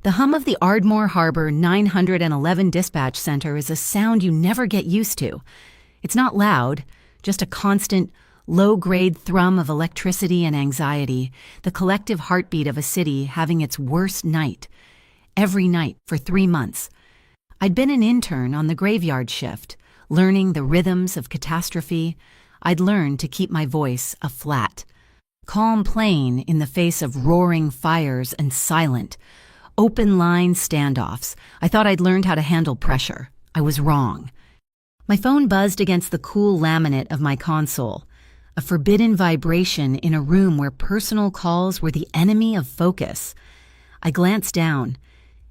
The hum of the Ardmore Harbor 911 dispatch center is a sound you never get used to. It's not loud, just a constant, low-grade thrum of electricity and anxiety, the collective heartbeat of a city having its worst night. Every night for 3 months. I'd been an intern on the graveyard shift, learning the rhythms of catastrophe. I'd learned to keep my voice a flat, calm plane in the face of roaring fires and silent, open-line standoffs. I thought I'd learned how to handle pressure. I was wrong. My phone buzzed against the cool laminate of my console, a forbidden vibration in a room where personal calls were the enemy of focus. I glanced down.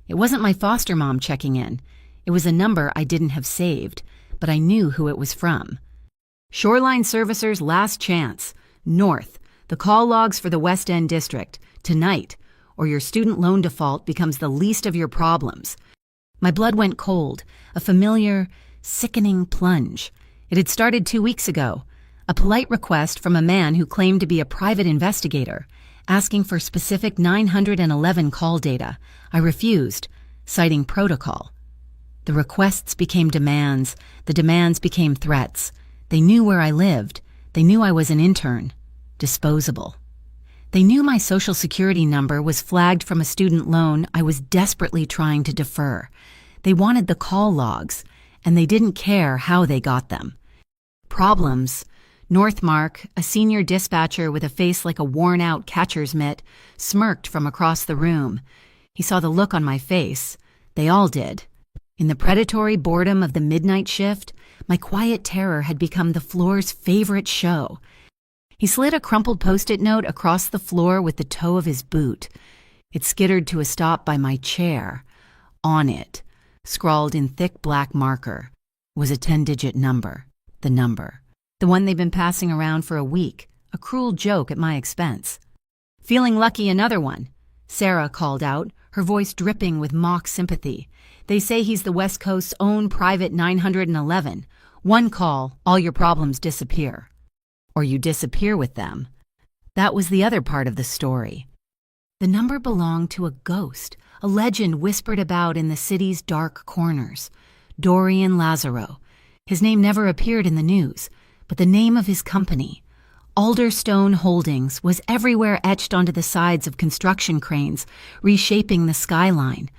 It wasn't my foster mom checking in. It was a number I didn't have saved, but I knew who it was from. Shoreline Servicers Last Chance. North. The call logs for the West End District. Tonight, or your student loan default becomes the least of your problems. My blood went cold, a familiar, sickening plunge. It had started 2 weeks ago. A polite request from a man who claimed to be a private investigator, asking for specific 911 call data. I refused, citing protocol. The requests became demands. The demands became threats. They knew where I lived. They knew I was an intern. Disposable. They knew my social security number was flagged from a student loan I was desperately trying to defer. They wanted the call logs, and they didn't care how they got them. Problems. Northmark, a senior dispatcher with a face like a worn-out catcher's mitt, smirked from across the room. He saw the look on my face. They all did. In the predatory boredom of the midnight shift, my quiet terror had become the floor's favorite show. He slid a crumpled Post-it note across the floor with the toe of his boot. It skittered to a stop by my chair. On it, scrawled in thick black marker, was a 10-digit number. The number. The one they've been passing around for a week, a cruel joke at my expense. Feeling lucky, another one, Sarah called out, her voice dripping with mock sympathy. They say he's the West Coast's own private 911. One call, all your problems disappear. Or you disappear with them. That was the other part of the story. The number belonged to a ghost, a legend whispered about in the city's dark corners. Dorian Lazaro. His name never appeared in the news, but the name of his company, Alderstone Holdings, was everywhere etched onto the sides of construction cranes, reshaping the skyline,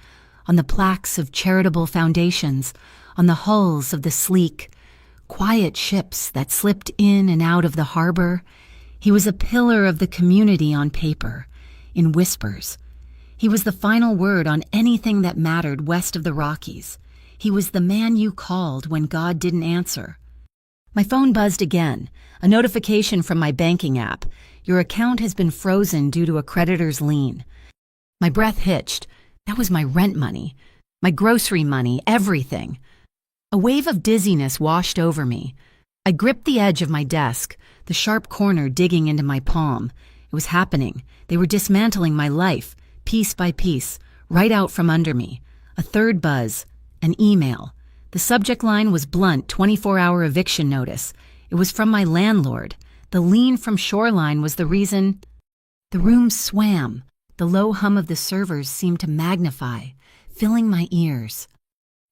on the plaques of charitable foundations, on the hulls of the sleek, quiet ships that slipped in and out of the harbor. He was a pillar of the community on paper, in whispers. He was the final word on anything that mattered west of the Rockies. He was the man you called when God didn't answer. My phone buzzed again, a notification from my banking app. Your account has been frozen due to a creditor's lien. My breath hitched. That was my rent money, my grocery money, everything. A wave of dizziness washed over me. I gripped the edge of my desk, the sharp corner digging into my palm. It was happening. They were dismantling my life, piece by piece, right out from under me. A third buzz, an email. The subject line was blunt, 24-hour eviction notice. It was from my landlord. The lien from Shoreline was the reason. The room swam. The low hum of the servers seemed to magnify, filling my ears.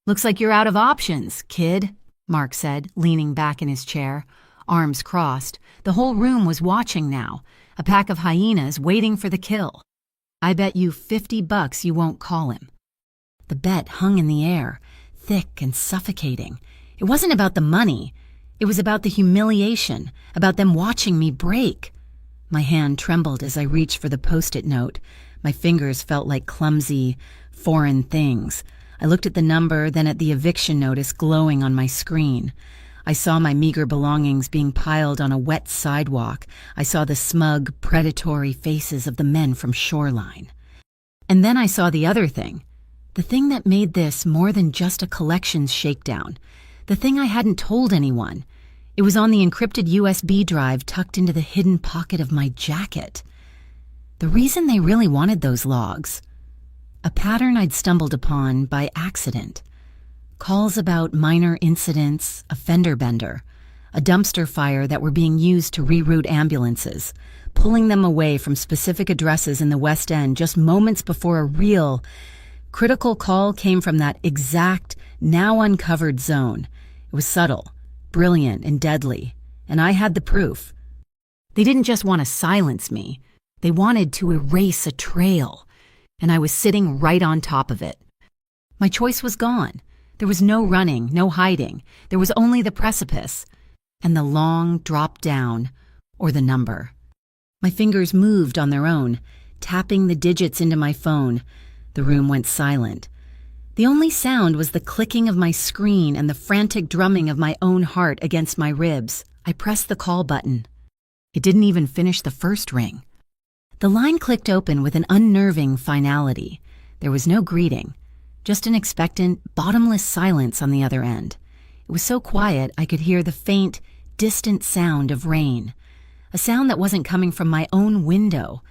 Looks like you're out of options, kid, Mark said, leaning back in his chair, arms crossed. The whole room was watching now, a pack of hyenas waiting for the kill. I bet you $50 you won't call him. The bet hung in the air, thick and suffocating. It wasn't about the money. It was about the humiliation, about them watching me break. My hand trembled as I reached for the Post-it note. My fingers felt like clumsy, foreign things. I looked at the number, then at the eviction notice glowing on my screen. I saw my meager belongings being piled on a wet sidewalk. I saw the smug, predatory faces of the men from Shoreline. And then I saw the other thing. The thing that made this more than just a collections shakedown. The thing I hadn't told anyone. It was on the encrypted USB drive tucked into the hidden pocket of my jacket. The reason they really wanted those logs. A pattern I'd stumbled upon by accident. Calls about minor incidents, a fender bender, a dumpster fire that were being used to reroute ambulances, pulling them away from specific addresses in the West End just moments before a real, Critical call came from that exact, now uncovered zone. It was subtle, brilliant, and deadly, and I had the proof. They didn't just want to silence me. They wanted to erase a trail, and I was sitting right on top of it. My choice was gone. There was no running, no hiding. There was only the precipice, and the long drop down, or the number. My fingers moved on their own, tapping the digits into my phone. The room went silent. The only sound was the clicking of my screen and the frantic drumming of my own heart against my ribs. I pressed the call button. It didn't even finish the first ring. The line clicked open with an unnerving finality. There was no greeting, just an expectant, bottomless silence on the other end. It was so quiet I could hear the faint, distant sound of rain, a sound that wasn't coming from my own window.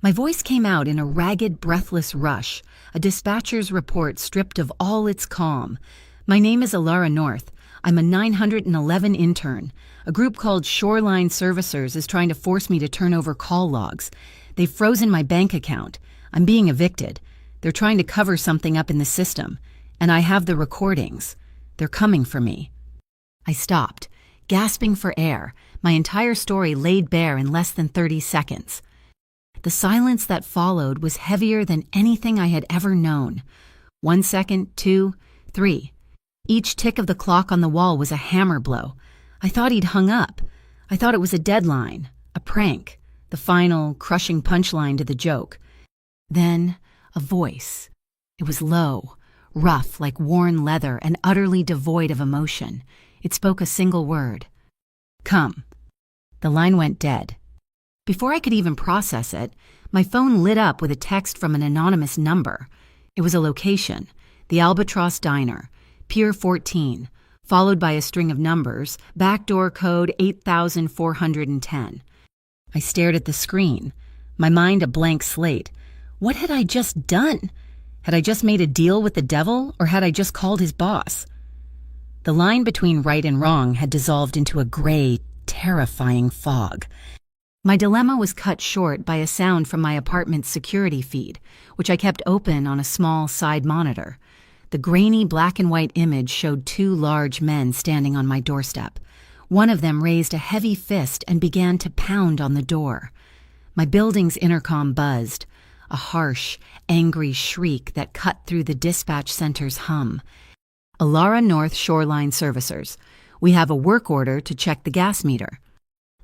My voice came out in a ragged, breathless rush, a dispatcher's report stripped of all its calm. My name is Alara North. I'm a 911 intern. A group called Shoreline Servicers is trying to force me to turn over call logs. They've frozen my bank account. I'm being evicted. They're trying to cover something up in the system, and I have the recordings. They're coming for me. I stopped, gasping for air, my entire story laid bare in less than 30 seconds. The silence that followed was heavier than anything I had ever known. 1 second, 2, 3. Each tick of the clock on the wall was a hammer blow. I thought he'd hung up. I thought it was a deadline, a prank, the final, crushing punchline to the joke. Then, a voice. It was low, rough like worn leather, and utterly devoid of emotion. It spoke a single word. Come. The line went dead. Before I could even process it, my phone lit up with a text from an anonymous number. It was a location, the Albatross Diner, Pier 14, followed by a string of numbers, backdoor code 8410. I stared at the screen, my mind a blank slate. What had I just done? Had I just made a deal with the devil, or had I just called his boss? The line between right and wrong had dissolved into a gray, terrifying fog. My dilemma was cut short by a sound from my apartment's security feed, which I kept open on a small side monitor. The grainy black and white image showed 2 large men standing on my doorstep. One of them raised a heavy fist and began to pound on the door. My building's intercom buzzed, a harsh, angry shriek that cut through the dispatch center's hum. Alara North Shoreline Servicers. We have a work order to check the gas meter.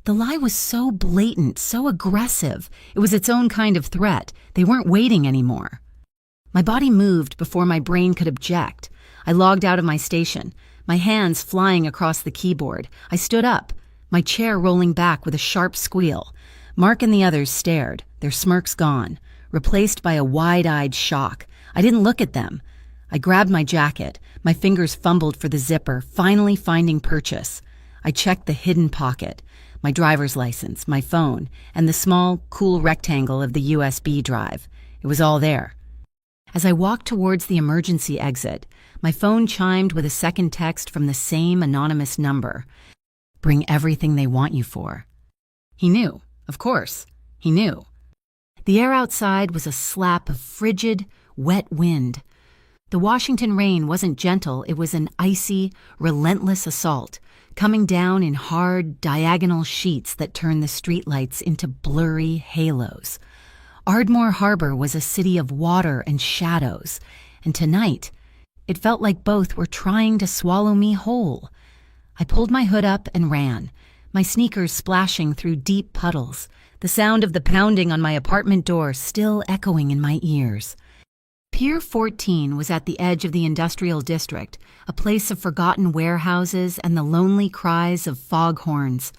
The lie was so blatant, so aggressive. It was its own kind of threat. They weren't waiting anymore. My body moved before my brain could object. I logged out of my station, my hands flying across the keyboard. I stood up, my chair rolling back with a sharp squeal. Mark and the others stared, their smirks gone, replaced by a wide-eyed shock. I didn't look at them. I grabbed my jacket. My fingers fumbled for the zipper, finally finding purchase. I checked the hidden pocket, my driver's license, my phone, and the small, cool rectangle of the USB drive. It was all there. As I walked towards the emergency exit, my phone chimed with a second text from the same anonymous number. Bring everything they want you for. He knew, of course, he knew. The air outside was a slap of frigid, wet wind. The Washington rain wasn't gentle, it was an icy, relentless assault, coming down in hard, diagonal sheets that turned the streetlights into blurry halos. Ardmore Harbor was a city of water and shadows, and tonight, it felt like both were trying to swallow me whole. I pulled my hood up and ran, my sneakers splashing through deep puddles, the sound of the pounding on my apartment door still echoing in my ears. Pier 14 was at the edge of the industrial district, a place of forgotten warehouses and the lonely cries of foghorns.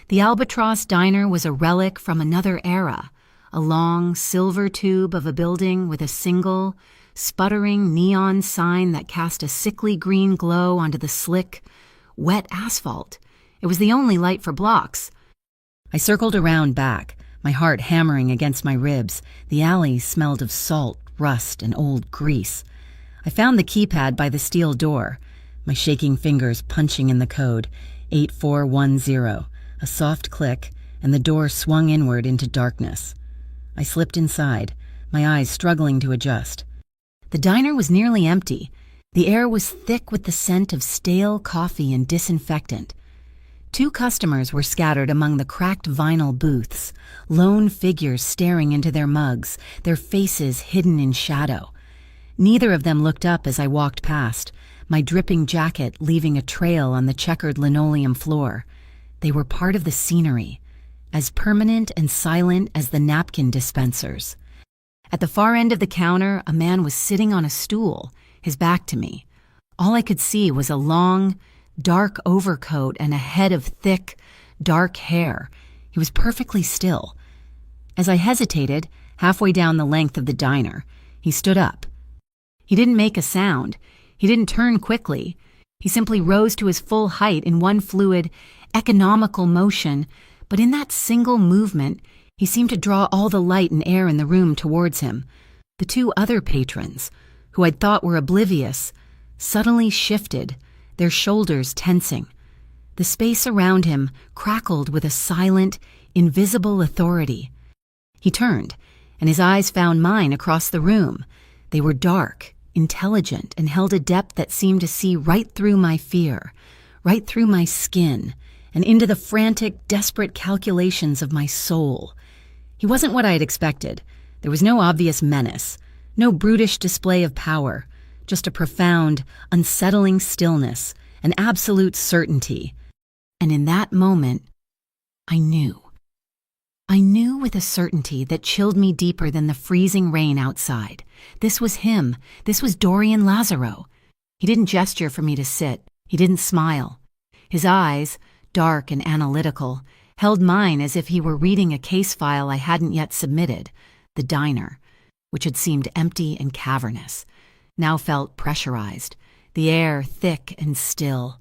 The Albatross Diner was a relic from another era, a long silver tube of a building with a single, sputtering neon sign that cast a sickly green glow onto the slick, wet asphalt. It was the only light for blocks. I circled around back, my heart hammering against my ribs. The alley smelled of salt, rust, and old grease. I found the keypad by the steel door, my shaking fingers punching in the code, 8410. A soft click, and the door swung inward into darkness. I slipped inside, my eyes struggling to adjust. The diner was nearly empty. The air was thick with the scent of stale coffee and disinfectant. 2 customers were scattered among the cracked vinyl booths, lone figures staring into their mugs, their faces hidden in shadow. Neither of them looked up as I walked past, my dripping jacket leaving a trail on the checkered linoleum floor. They were part of the scenery, as permanent and silent as the napkin dispensers. At the far end of the counter, a man was sitting on a stool, his back to me. All I could see was a long, dark overcoat and a head of thick, dark hair. He was perfectly still. As I hesitated, halfway down the length of the diner, he stood up. He didn't make a sound. He didn't turn quickly. He simply rose to his full height in one fluid, economical motion, but in that single movement, he seemed to draw all the light and air in the room towards him. The 2 other patrons, who I'd thought were oblivious, suddenly shifted, their shoulders tensing. The space around him crackled with a silent, invisible authority. He turned, and his eyes found mine across the room. They were dark, intelligent, and held a depth that seemed to see right through my fear, right through my skin, and into the frantic, desperate calculations of my soul. He wasn't what I had expected. There was no obvious menace, no brutish display of power, just a profound, unsettling stillness, an absolute certainty. And in that moment, I knew. I knew with a certainty that chilled me deeper than the freezing rain outside. This was him. This was Dorian Lazaro. He didn't gesture for me to sit. He didn't smile. His eyes, dark and analytical, held mine as if he were reading a case file I hadn't yet submitted. The diner, which had seemed empty and cavernous, now felt pressurized, the air thick and still.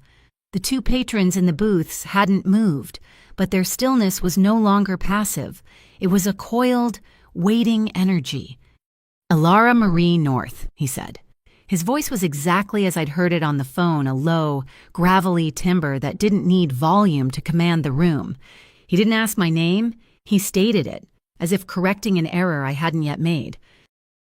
The 2 patrons in the booths hadn't moved, but their stillness was no longer passive. It was a coiled, waiting energy. "Elara Marie North," he said. His voice was exactly as I'd heard it on the phone, a low, gravelly timbre that didn't need volume to command the room. He didn't ask my name, he stated it, as if correcting an error I hadn't yet made.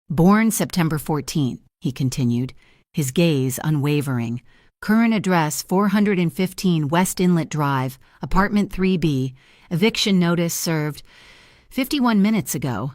"Born September 14th, he continued, his gaze unwavering. "Current address 415 West Inlet Drive, apartment 3B, eviction notice served 51 minutes ago."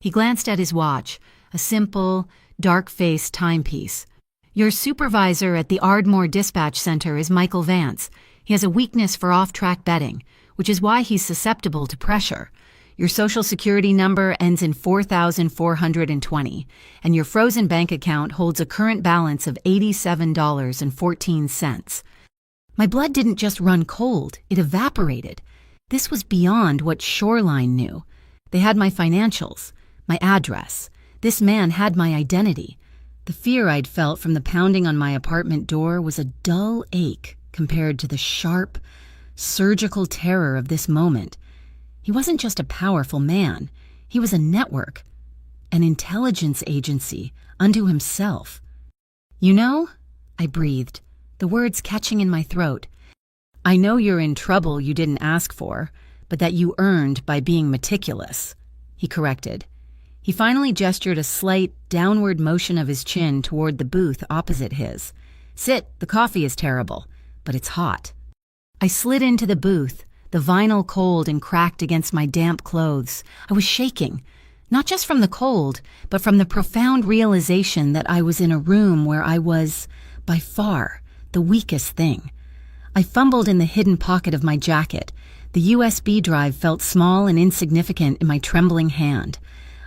He glanced at his watch, a simple, dark-faced timepiece. "Your supervisor at the Ardmore Dispatch Center is Michael Vance. He has a weakness for off-track betting, which is why he's susceptible to pressure. Your social security number ends in 4,420, and your frozen bank account holds a current balance of $87.14. My blood didn't just run cold, it evaporated. This was beyond what Shoreline knew. They had my financials, my address. This man had my identity. The fear I'd felt from the pounding on my apartment door was a dull ache compared to the sharp, surgical terror of this moment. He wasn't just a powerful man. He was a network, an intelligence agency unto himself. "You know," I breathed, the words catching in my throat, "I know you're in trouble you didn't ask for, but that you earned by being meticulous," he corrected. He finally gestured a slight, downward motion of his chin toward the booth opposite his. "Sit, the coffee is terrible, but it's hot." I slid into the booth, the vinyl cold and cracked against my damp clothes. I was shaking, not just from the cold, but from the profound realization that I was in a room where I was, by far, the weakest thing. I fumbled in the hidden pocket of my jacket. The USB drive felt small and insignificant in my trembling hand.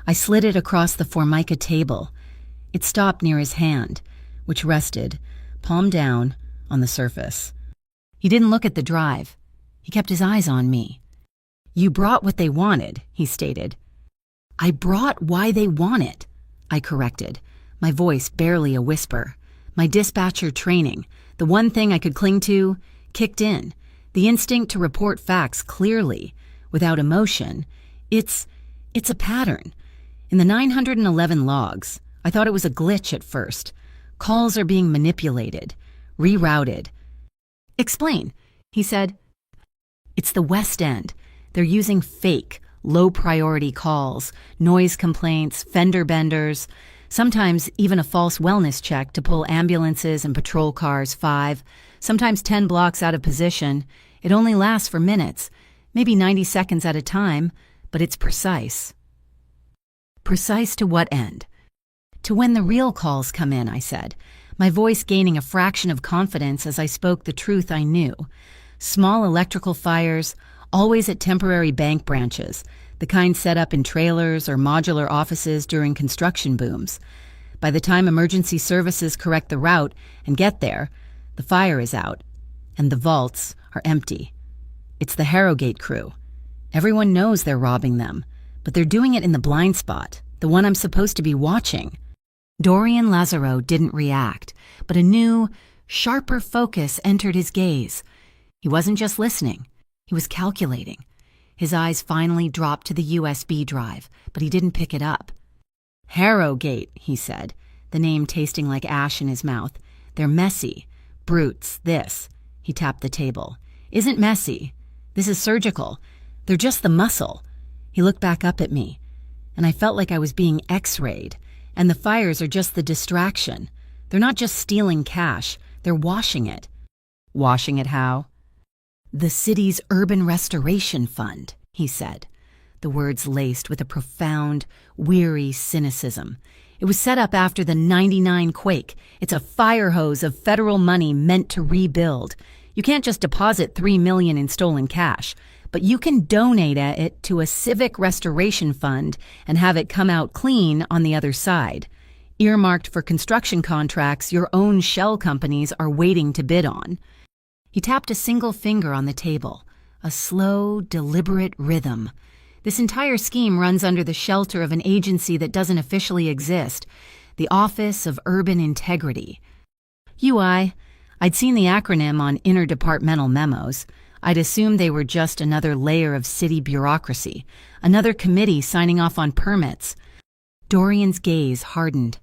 I slid it across the Formica table. It stopped near his hand, which rested, palm down, on the surface. He didn't look at the drive. He kept his eyes on me. "You brought what they wanted," he stated. "I brought why they want it," I corrected, my voice barely a whisper. My dispatcher training, the one thing I could cling to, kicked in. The instinct to report facts clearly, without emotion. It's a pattern. In the 911 logs, I thought it was a glitch at first. Calls are being manipulated, rerouted. "Explain," he said. "It's the West End. They're using fake, low-priority calls, noise complaints, fender benders. Sometimes even a false wellness check to pull ambulances and patrol cars 5, sometimes 10 blocks out of position. It only lasts for minutes, maybe 90 seconds at a time, but it's precise. Precise to what end? To when the real calls come in, I said, my voice gaining a fraction of confidence as I spoke the truth I knew. Small electrical fires, always at temporary bank branches, the kind set up in trailers or modular offices during construction booms. By the time emergency services correct the route and get there, the fire is out, and the vaults are empty. It's the Harrogate crew. Everyone knows they're robbing them, but they're doing it in the blind spot, the one I'm supposed to be watching. Dorian Lazaro didn't react, but a new, sharper focus entered his gaze. He wasn't just listening, he was calculating. His eyes finally dropped to the USB drive, but he didn't pick it up. Harrogate, he said, the name tasting like ash in his mouth. They're messy. Brutes, this. He tapped the table. Isn't messy. This is surgical. They're just the muscle. He looked back up at me, and I felt like I was being x-rayed, and the fires are just the distraction. They're not just stealing cash, they're washing it. Washing it how? The city's urban restoration fund, he said, the words laced with a profound, weary cynicism. It was set up after the '99 quake. It's a fire hose of federal money meant to rebuild. You can't just deposit $3 million in stolen cash, but you can donate it to a civic restoration fund and have it come out clean on the other side, earmarked for construction contracts your own shell companies are waiting to bid on. He tapped a single finger on the table, a slow, deliberate rhythm. This entire scheme runs under the shelter of an agency that doesn't officially exist, the Office of Urban Integrity. UI. I'd seen the acronym on interdepartmental memos. I'd assumed they were just another layer of city bureaucracy, another committee signing off on permits. Dorian's gaze hardened.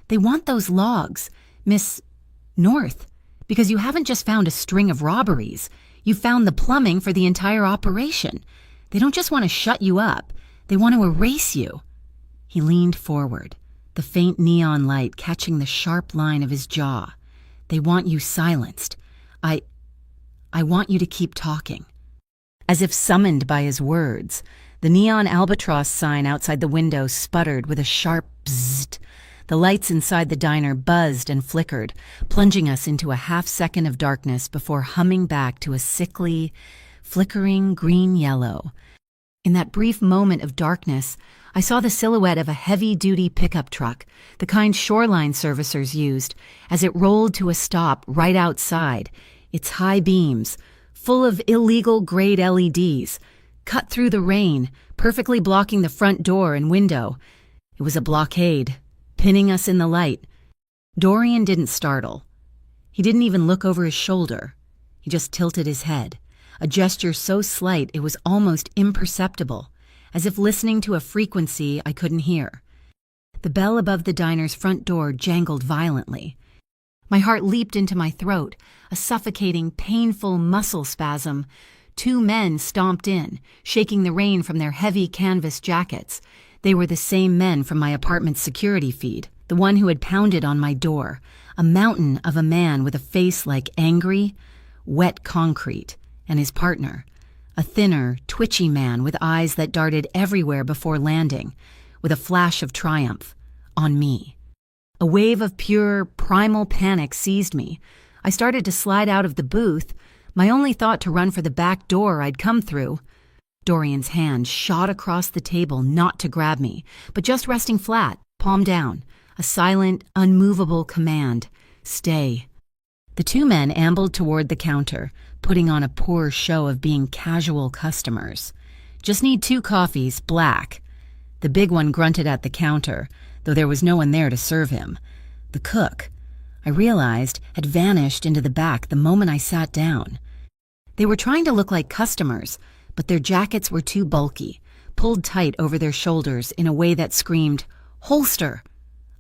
They want those logs, Miss North, because you haven't just found a string of robberies. You found the plumbing for the entire operation. They don't just want to shut you up. They want to erase you. He leaned forward, the faint neon light catching the sharp line of his jaw. They want you silenced. I want you to keep talking. As if summoned by his words, the neon albatross sign outside the window sputtered with a sharp bzzzt. The lights inside the diner buzzed and flickered, plunging us into a half-second of darkness before humming back to a sickly, flickering green-yellow. In that brief moment of darkness, I saw the silhouette of a heavy-duty pickup truck, the kind shoreline servicers used, as it rolled to a stop right outside, its high beams, full of illegal grade LEDs, cut through the rain, perfectly blocking the front door and window. It was a blockade, pinning us in the light. Dorian didn't startle. He didn't even look over his shoulder. He just tilted his head, a gesture so slight it was almost imperceptible, as if listening to a frequency I couldn't hear. The bell above the diner's front door jangled violently. My heart leaped into my throat, a suffocating, painful muscle spasm. 2 men stomped in, shaking the rain from their heavy canvas jackets. They were the same men from my apartment's security feed, the one who had pounded on my door, a mountain of a man with a face like angry, wet concrete, and his partner, a thinner, twitchy man with eyes that darted everywhere before landing, with a flash of triumph, on me. A wave of pure, primal panic seized me. I started to slide out of the booth, my only thought to run for the back door I'd come through. Dorian's hand shot across the table, not to grab me, but just resting flat, palm down, a silent, unmovable command. Stay. The 2 men ambled toward the counter, putting on a poor show of being casual customers. Just need 2 coffees, black. The big one grunted at the counter, though there was no one there to serve him. The cook, I realized, had vanished into the back the moment I sat down. They were trying to look like customers, but their jackets were too bulky, pulled tight over their shoulders in a way that screamed, "Holster!"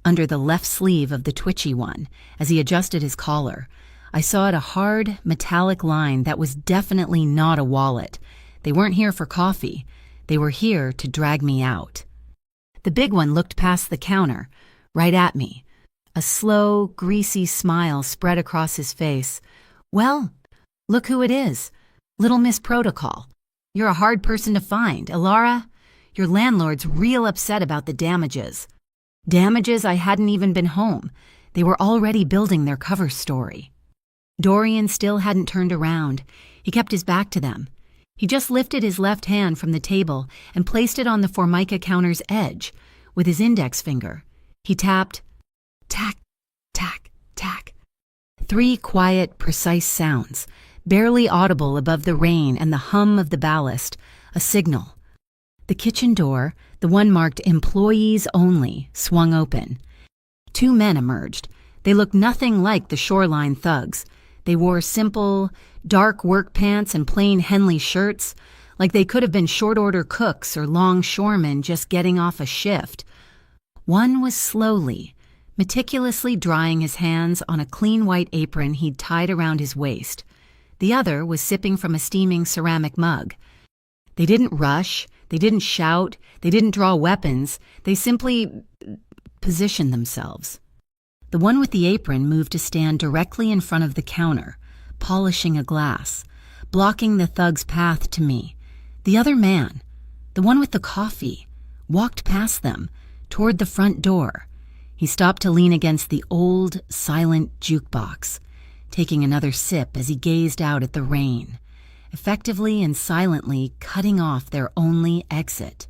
under the left sleeve of the twitchy one, as he adjusted his collar. I saw it a hard, metallic line that was definitely not a wallet. They weren't here for coffee. They were here to drag me out. The big one looked past the counter, right at me. A slow, greasy smile spread across his face. "Well, look who it is. Little Miss Protocol. You're a hard person to find, Elara. Your landlord's real upset about the damages." Damages I hadn't even been home. They were already building their cover story. Dorian still hadn't turned around. He kept his back to them. He just lifted his left hand from the table and placed it on the Formica counter's edge. With his index finger, he tapped, tack, tack, tack. 3 quiet, precise sounds, barely audible above the rain and the hum of the ballast, a signal. The kitchen door, the one marked Employees Only, swung open. 2 men emerged. They looked nothing like the Shoreline thugs. They wore simple, dark work pants and plain Henley shirts, like they could have been short-order cooks or longshoremen just getting off a shift. One was slowly, meticulously drying his hands on a clean white apron he'd tied around his waist. The other was sipping from a steaming ceramic mug. They didn't rush, they didn't shout, they didn't draw weapons, they simply positioned themselves. The one with the apron moved to stand directly in front of the counter, polishing a glass, blocking the thug's path to me. The other man, the one with the coffee, walked past them, toward the front door. He stopped to lean against the old, silent jukebox, taking another sip as he gazed out at the rain, effectively and silently cutting off their only exit.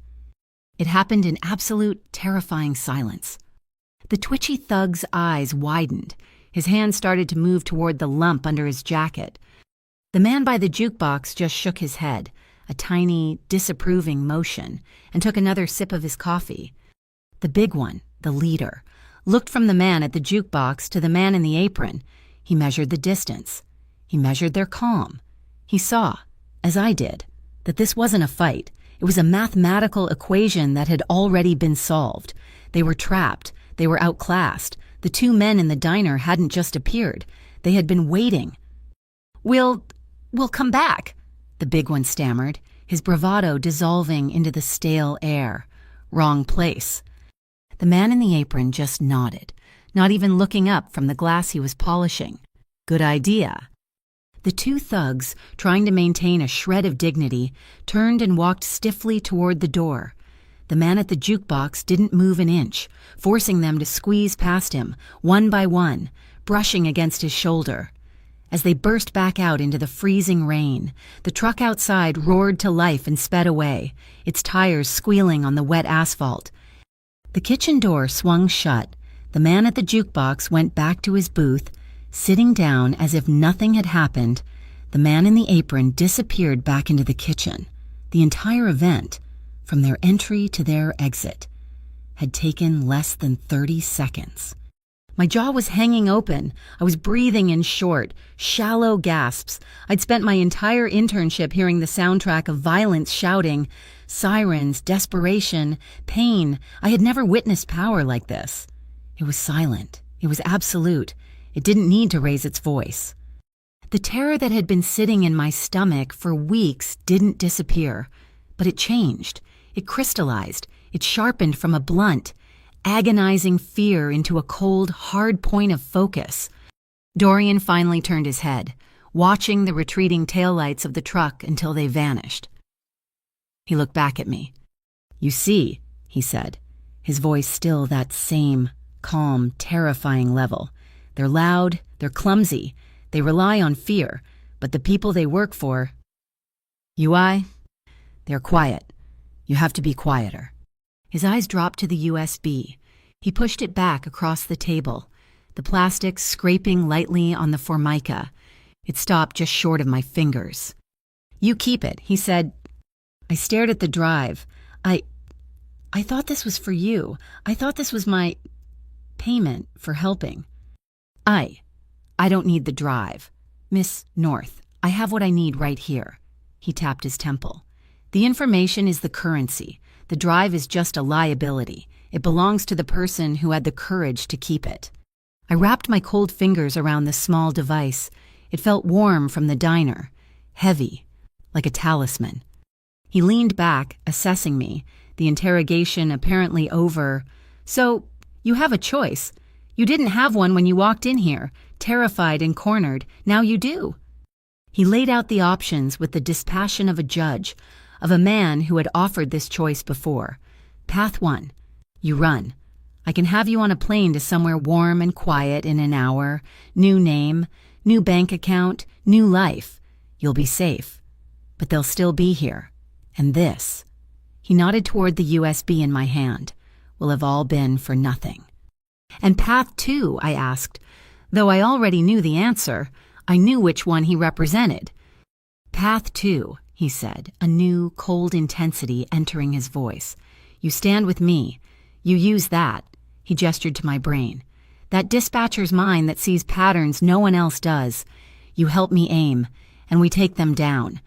It happened in absolute, terrifying silence. The twitchy thug's eyes widened. His hand started to move toward the lump under his jacket. The man by the jukebox just shook his head, a tiny, disapproving motion, and took another sip of his coffee. The big one, the leader, looked from the man at the jukebox to the man in the apron. He measured the distance. He measured their calm. He saw, as I did, that this wasn't a fight. It was a mathematical equation that had already been solved. They were trapped. They were outclassed. The 2 men in the diner hadn't just appeared. They had been waiting. We'll come back," the big one stammered, his bravado dissolving into the stale air. Wrong place. The man in the apron just nodded, not even looking up from the glass he was polishing. Good idea. The 2 thugs, trying to maintain a shred of dignity, turned and walked stiffly toward the door. The man at the jukebox didn't move an inch, forcing them to squeeze past him, one by one, brushing against his shoulder. As they burst back out into the freezing rain, the truck outside roared to life and sped away, its tires squealing on the wet asphalt. The kitchen door swung shut. The man at the jukebox went back to his booth, sitting down as if nothing had happened. The man in the apron disappeared back into the kitchen. The entire event, from their entry to their exit, had taken less than 30 seconds. My jaw was hanging open. I was breathing in short, shallow gasps. I'd spent my entire internship hearing the soundtrack of violence, shouting, sirens, desperation, pain. I had never witnessed power like this. It was silent. It was absolute. It didn't need to raise its voice. The terror that had been sitting in my stomach for weeks didn't disappear, but it changed. It crystallized. It sharpened from a blunt, agonizing fear into a cold, hard point of focus. Dorian finally turned his head, watching the retreating taillights of the truck until they vanished. He looked back at me. "You see," he said, his voice still that same calm, terrifying level. "They're loud, they're clumsy, they rely on fear, but the people they work for, they're quiet. You have to be quieter." His eyes dropped to the USB. He pushed it back across the table, the plastic scraping lightly on the Formica. It stopped just short of my fingers. "You keep it," he said. I stared at the drive. I thought this was for you. I thought this was my payment for helping. I don't need the drive. Miss North, I have what I need right here. He tapped his temple. The information is the currency. The drive is just a liability. It belongs to the person who had the courage to keep it. I wrapped my cold fingers around the small device. It felt warm from the diner, heavy, like a talisman. He leaned back, assessing me, the interrogation apparently over. "So, You have a choice. You didn't have one when you walked in here, terrified and cornered. Now you do." He laid out the options with the dispassion of a judge, of a man who had offered this choice before. Path 1. You run. I can have you on a plane to somewhere warm and quiet in an hour. New name, new bank account, new life. You'll be safe. But they'll still be here. And this, he nodded toward the USB in my hand, will have all been for nothing. And path 2, I asked. Though I already knew the answer, I knew which one he represented. Path 2, he said, a new, cold intensity entering his voice. You stand with me. You use that. He gestured to my brain. That dispatcher's mind that sees patterns no one else does. You help me aim, and we take them down.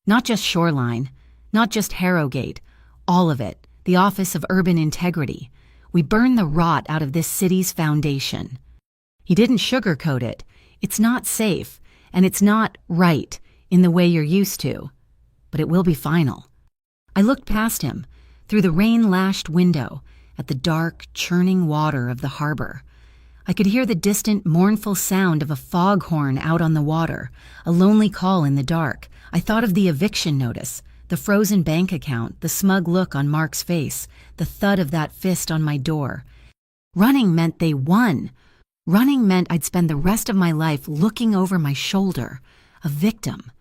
Not just Shoreline, not just Harrogate, all of it, the Office of Urban Integrity. We burn the rot out of this city's foundation. He didn't sugarcoat it. It's not safe, and it's not right in the way you're used to. But it will be final. I looked past him, through the rain-lashed window, at the dark, churning water of the harbor. I could hear the distant, mournful sound of a foghorn out on the water, a lonely call in the dark. I thought of the eviction notice, the frozen bank account, the smug look on Mark's face, the thud of that fist on my door. Running meant they won. Running meant I'd spend the rest of my life looking over my shoulder, a victim.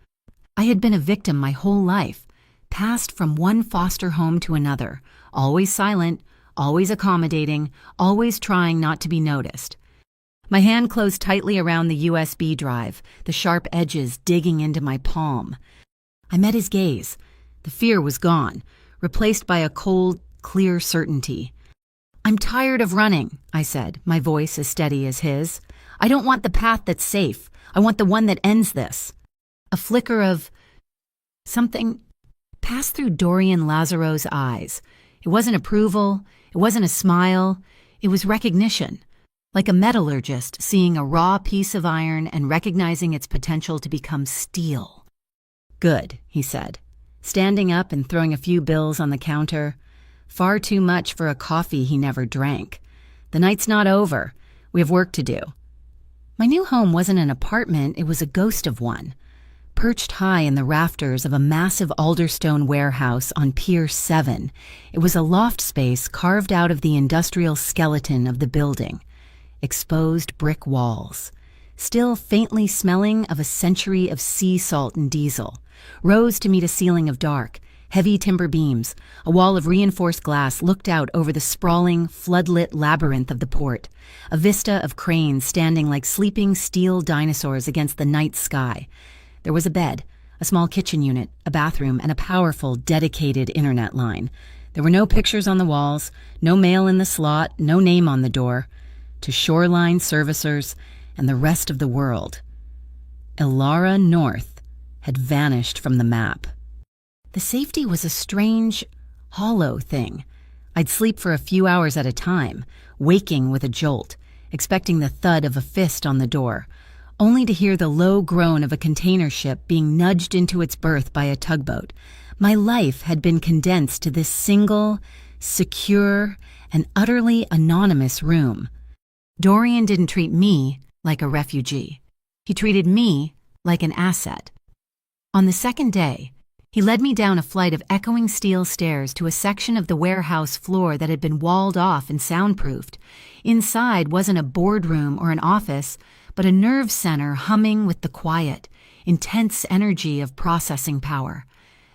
I had been a victim my whole life, passed from one foster home to another, always silent, always accommodating, always trying not to be noticed. My hand closed tightly around the USB drive, the sharp edges digging into my palm. I met his gaze. The fear was gone, replaced by a cold, clear certainty. "I'm tired of running," I said, my voice as steady as his. "I don't want the path that's safe. I want the one that ends this." A flicker of something passed through Dorian Lazaro's eyes. It wasn't approval. It wasn't a smile. It was recognition, like a metallurgist seeing a raw piece of iron and recognizing its potential to become steel. "Good," he said, standing up and throwing a few bills on the counter. Far too much for a coffee he never drank. "The night's not over. We have work to do." My new home wasn't an apartment, it was a ghost of one. Perched high in the rafters of a massive alderstone warehouse on Pier 7, it was a loft space carved out of the industrial skeleton of the building. Exposed brick walls, still faintly smelling of a century of sea salt and diesel, rose to meet a ceiling of dark, heavy timber beams. A wall of reinforced glass looked out over the sprawling, floodlit labyrinth of the port, a vista of cranes standing like sleeping steel dinosaurs against the night sky. There was a bed, a small kitchen unit, a bathroom, and a powerful, dedicated internet line. There were no pictures on the walls, no mail in the slot, no name on the door. To Shoreline servicers and the rest of the world, Ilara North had vanished from the map. The safety was a strange, hollow thing. I'd sleep for a few hours at a time, waking with a jolt, expecting the thud of a fist on the door, only to hear the low groan of a container ship being nudged into its berth by a tugboat. My life had been condensed to this single, secure, and utterly anonymous room. Dorian didn't treat me like a refugee. He treated me like an asset. On the second day, he led me down a flight of echoing steel stairs to a section of the warehouse floor that had been walled off and soundproofed. Inside wasn't a boardroom or an office, but a nerve center humming with the quiet, intense energy of processing power.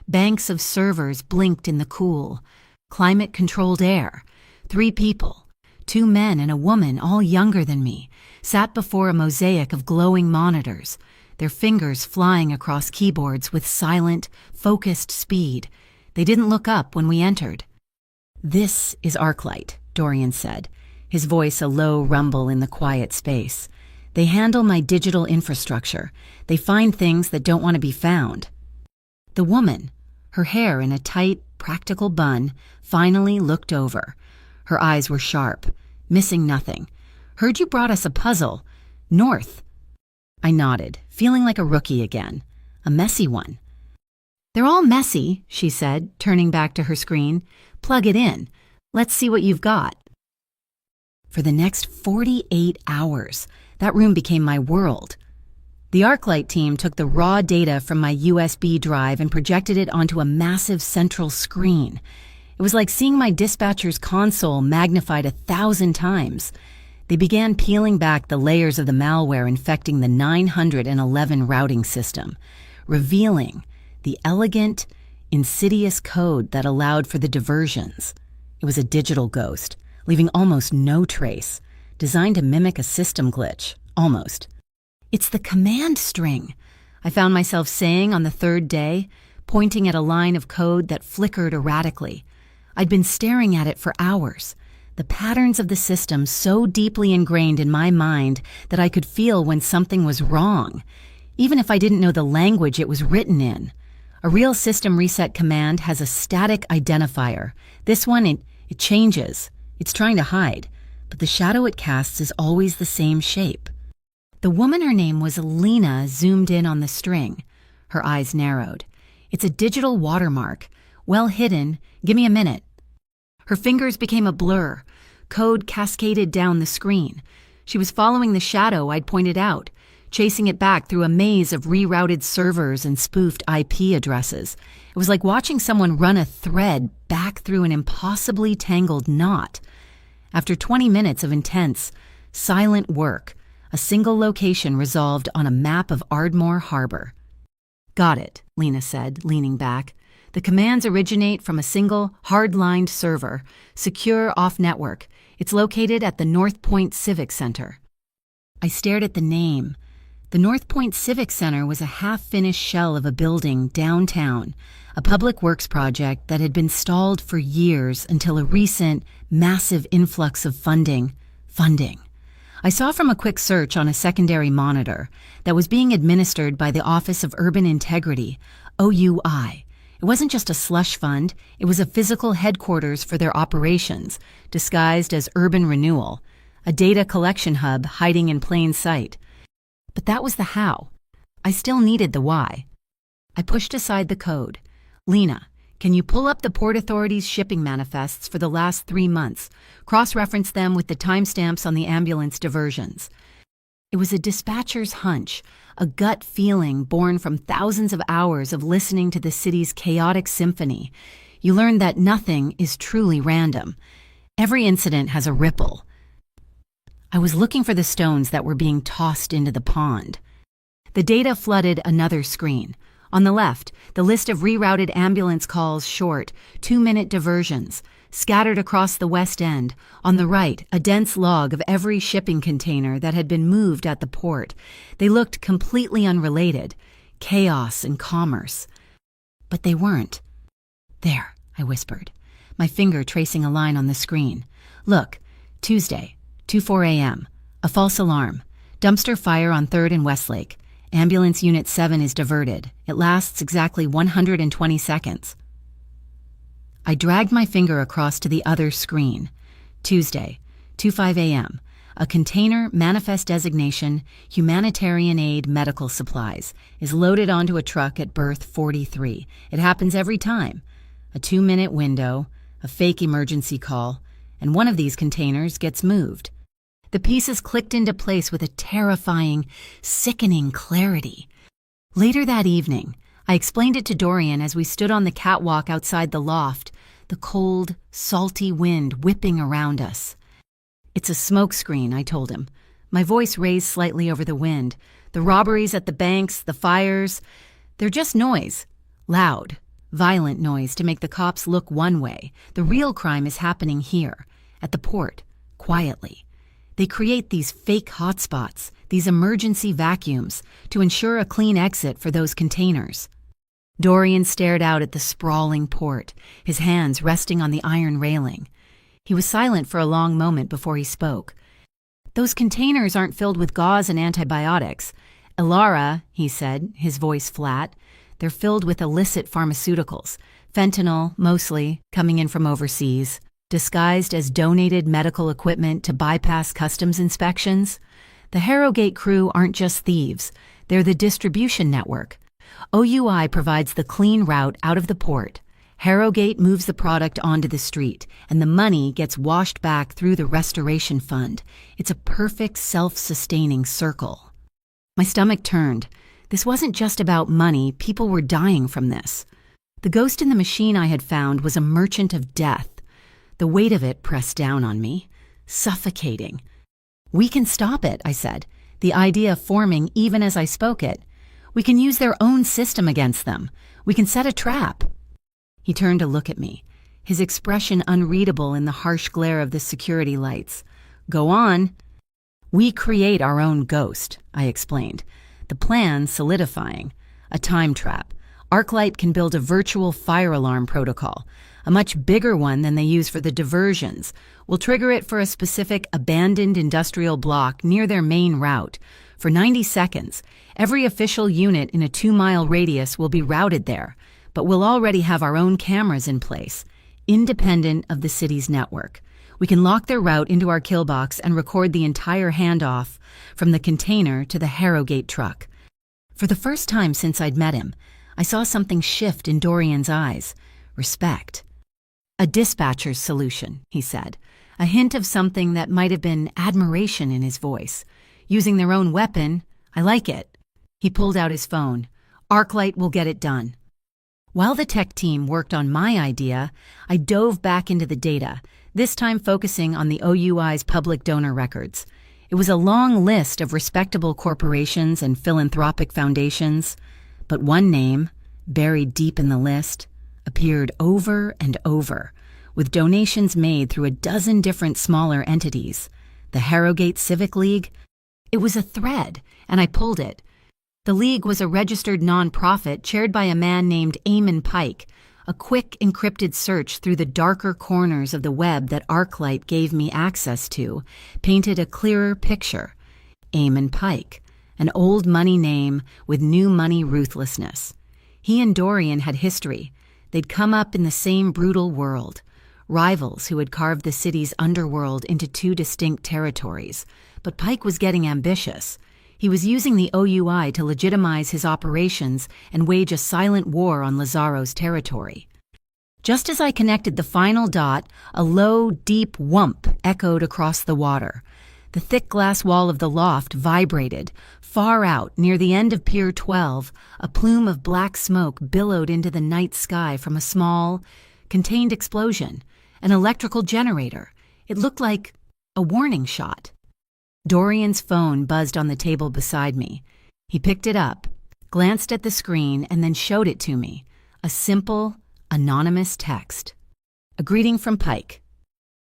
Banks of servers blinked in the cool, climate-controlled air. 3 people, 2 men and a woman, all younger than me, sat before a mosaic of glowing monitors, their fingers flying across keyboards with silent, focused speed. They didn't look up when we entered. "This is Arclight," Dorian said, his voice a low rumble in the quiet space. "They handle my digital infrastructure. They find things that don't want to be found." The woman, her hair in a tight, practical bun, finally looked over. Her eyes were sharp, missing nothing. "Heard you brought us a puzzle. North." I nodded, feeling like a rookie again. A messy one. "They're all messy," she said, turning back to her screen. "Plug it in. Let's see what you've got." For the next 48 hours, that room became my world. The ArcLight team took the raw data from my USB drive and projected it onto a massive central screen. It was like seeing my dispatcher's console magnified 1,000 times. They began peeling back the layers of the malware infecting the 911 routing system, revealing the elegant, insidious code that allowed for the diversions. It was a digital ghost, leaving almost no trace, designed to mimic a system glitch, almost. "It's the command string," I found myself saying on the third day, pointing at a line of code that flickered erratically. I'd been staring at it for hours, the patterns of the system so deeply ingrained in my mind that I could feel when something was wrong, even if I didn't know the language it was written in. A real system reset command has a static identifier. This one, it changes. It's trying to hide, but the shadow it casts is always the same shape. The woman, her name was Lena, zoomed in on the string. Her eyes narrowed. "It's a digital watermark. Well hidden. Give me a minute." Her fingers became a blur. Code cascaded down the screen. She was following the shadow I'd pointed out, chasing it back through a maze of rerouted servers and spoofed IP addresses. It was like watching someone run a thread back through an impossibly tangled knot. After 20 minutes of intense, silent work, a single location resolved on a map of Ardmore Harbor. "Got it," Lena said, leaning back. "The commands originate from a single, hard-lined server, secure off-network. It's located at the North Point Civic Center." I stared at the name. The North Point Civic Center was a half-finished shell of a building downtown, a public works project that had been stalled for years until a recent, massive influx of funding. I saw from a quick search on a secondary monitor that was being administered by the Office of Urban Integrity, OUI. It wasn't just a slush fund, it was a physical headquarters for their operations, disguised as urban renewal, a data collection hub hiding in plain sight. But that was the how. I still needed the why. I pushed aside the code. "Lena, can you pull up the Port Authority's shipping manifests for the last 3 months? Cross-reference them with the timestamps on the ambulance diversions." It was a dispatcher's hunch, a gut feeling born from thousands of hours of listening to the city's chaotic symphony. You learn that nothing is truly random. Every incident has a ripple. I was looking for the stones that were being tossed into the pond. The data flooded another screen. On the left, the list of rerouted ambulance calls short, 2-minute diversions, scattered across the West End. On the right, a dense log of every shipping container that had been moved at the port. They looked completely unrelated, chaos and commerce. But they weren't. "There," I whispered, my finger tracing a line on the screen. "Look, Tuesday, 2:04 a.m., a false alarm, dumpster fire on 3rd and Westlake. Ambulance Unit 7 is diverted. It lasts exactly 120 seconds. I dragged my finger across to the other screen. Tuesday, 2:05 a.m., a container, manifest designation, humanitarian aid medical supplies, is loaded onto a truck at berth 43. It happens every time. A 2-minute window, a fake emergency call, and one of these containers gets moved. The pieces clicked into place with a terrifying, sickening clarity. Later that evening, I explained it to Dorian as we stood on the catwalk outside the loft, the cold, salty wind whipping around us. "It's a smokescreen," I told him. My voice raised slightly over the wind. "The robberies at the banks, the fires, they're just noise. Loud, violent noise to make the cops look one way. The real crime is happening here, at the port, quietly. They create these fake hotspots, these emergency vacuums, to ensure a clean exit for those containers." Dorian stared out at the sprawling port, his hands resting on the iron railing. He was silent for a long moment before he spoke. "Those containers aren't filled with gauze and antibiotics. Elara," he said, his voice flat, "they're filled with illicit pharmaceuticals, fentanyl, mostly, coming in from overseas, disguised as donated medical equipment to bypass customs inspections. The Harrogate crew aren't just thieves, they're the distribution network. OUI provides the clean route out of the port. Harrogate moves the product onto the street, and the money gets washed back through the restoration fund. It's a perfect self-sustaining circle. My stomach turned. This wasn't just about money, people were dying from this. The ghost in the machine I had found was a merchant of death. The weight of it pressed down on me, suffocating. "We can stop it," I said, the idea forming even as I spoke it. "We can use their own system against them. We can set a trap." He turned to look at me, his expression unreadable in the harsh glare of the security lights. "Go on." "We create our own ghost," I explained, the plan solidifying. "A time trap. Arclight can build a virtual fire alarm protocol, a much bigger one than they use for the diversions. We'll trigger it for a specific abandoned industrial block near their main route. For 90 seconds, every official unit in a 2-mile radius will be routed there, but we'll already have our own cameras in place, independent of the city's network. We can lock their route into our kill box and record the entire handoff from the container to the Harrogate truck." For the first time since I'd met him, I saw something shift in Dorian's eyes. Respect. "A dispatcher's solution," he said, a hint of something that might have been admiration in his voice. "Using their own weapon, I like it." He pulled out his phone. "Arclight will get it done." While the tech team worked on my idea, I dove back into the data, this time focusing on the OUI's public donor records. It was a long list of respectable corporations and philanthropic foundations, but one name, buried deep in the list, appeared over and over, with donations made through a dozen different smaller entities. The Harrogate Civic League? It was a thread, and I pulled it. The League was a registered nonprofit chaired by a man named Eamon Pike. A quick encrypted search through the darker corners of the web that Arclight gave me access to painted a clearer picture. Eamon Pike, an old money name with new money ruthlessness. He and Dorian had history. They'd come up in the same brutal world. Rivals who had carved the city's underworld into 2 distinct territories. But Pike was getting ambitious. He was using the OUI to legitimize his operations and wage a silent war on Lazzaro's territory. Just as I connected the final dot, a low, deep whump echoed across the water. The thick glass wall of the loft vibrated. Far out, near the end of Pier 12, a plume of black smoke billowed into the night sky from a small, contained explosion, an electrical generator. It looked like a warning shot. Dorian's phone buzzed on the table beside me. He picked it up, glanced at the screen, and then showed it to me. A simple, anonymous text. A greeting from Pike.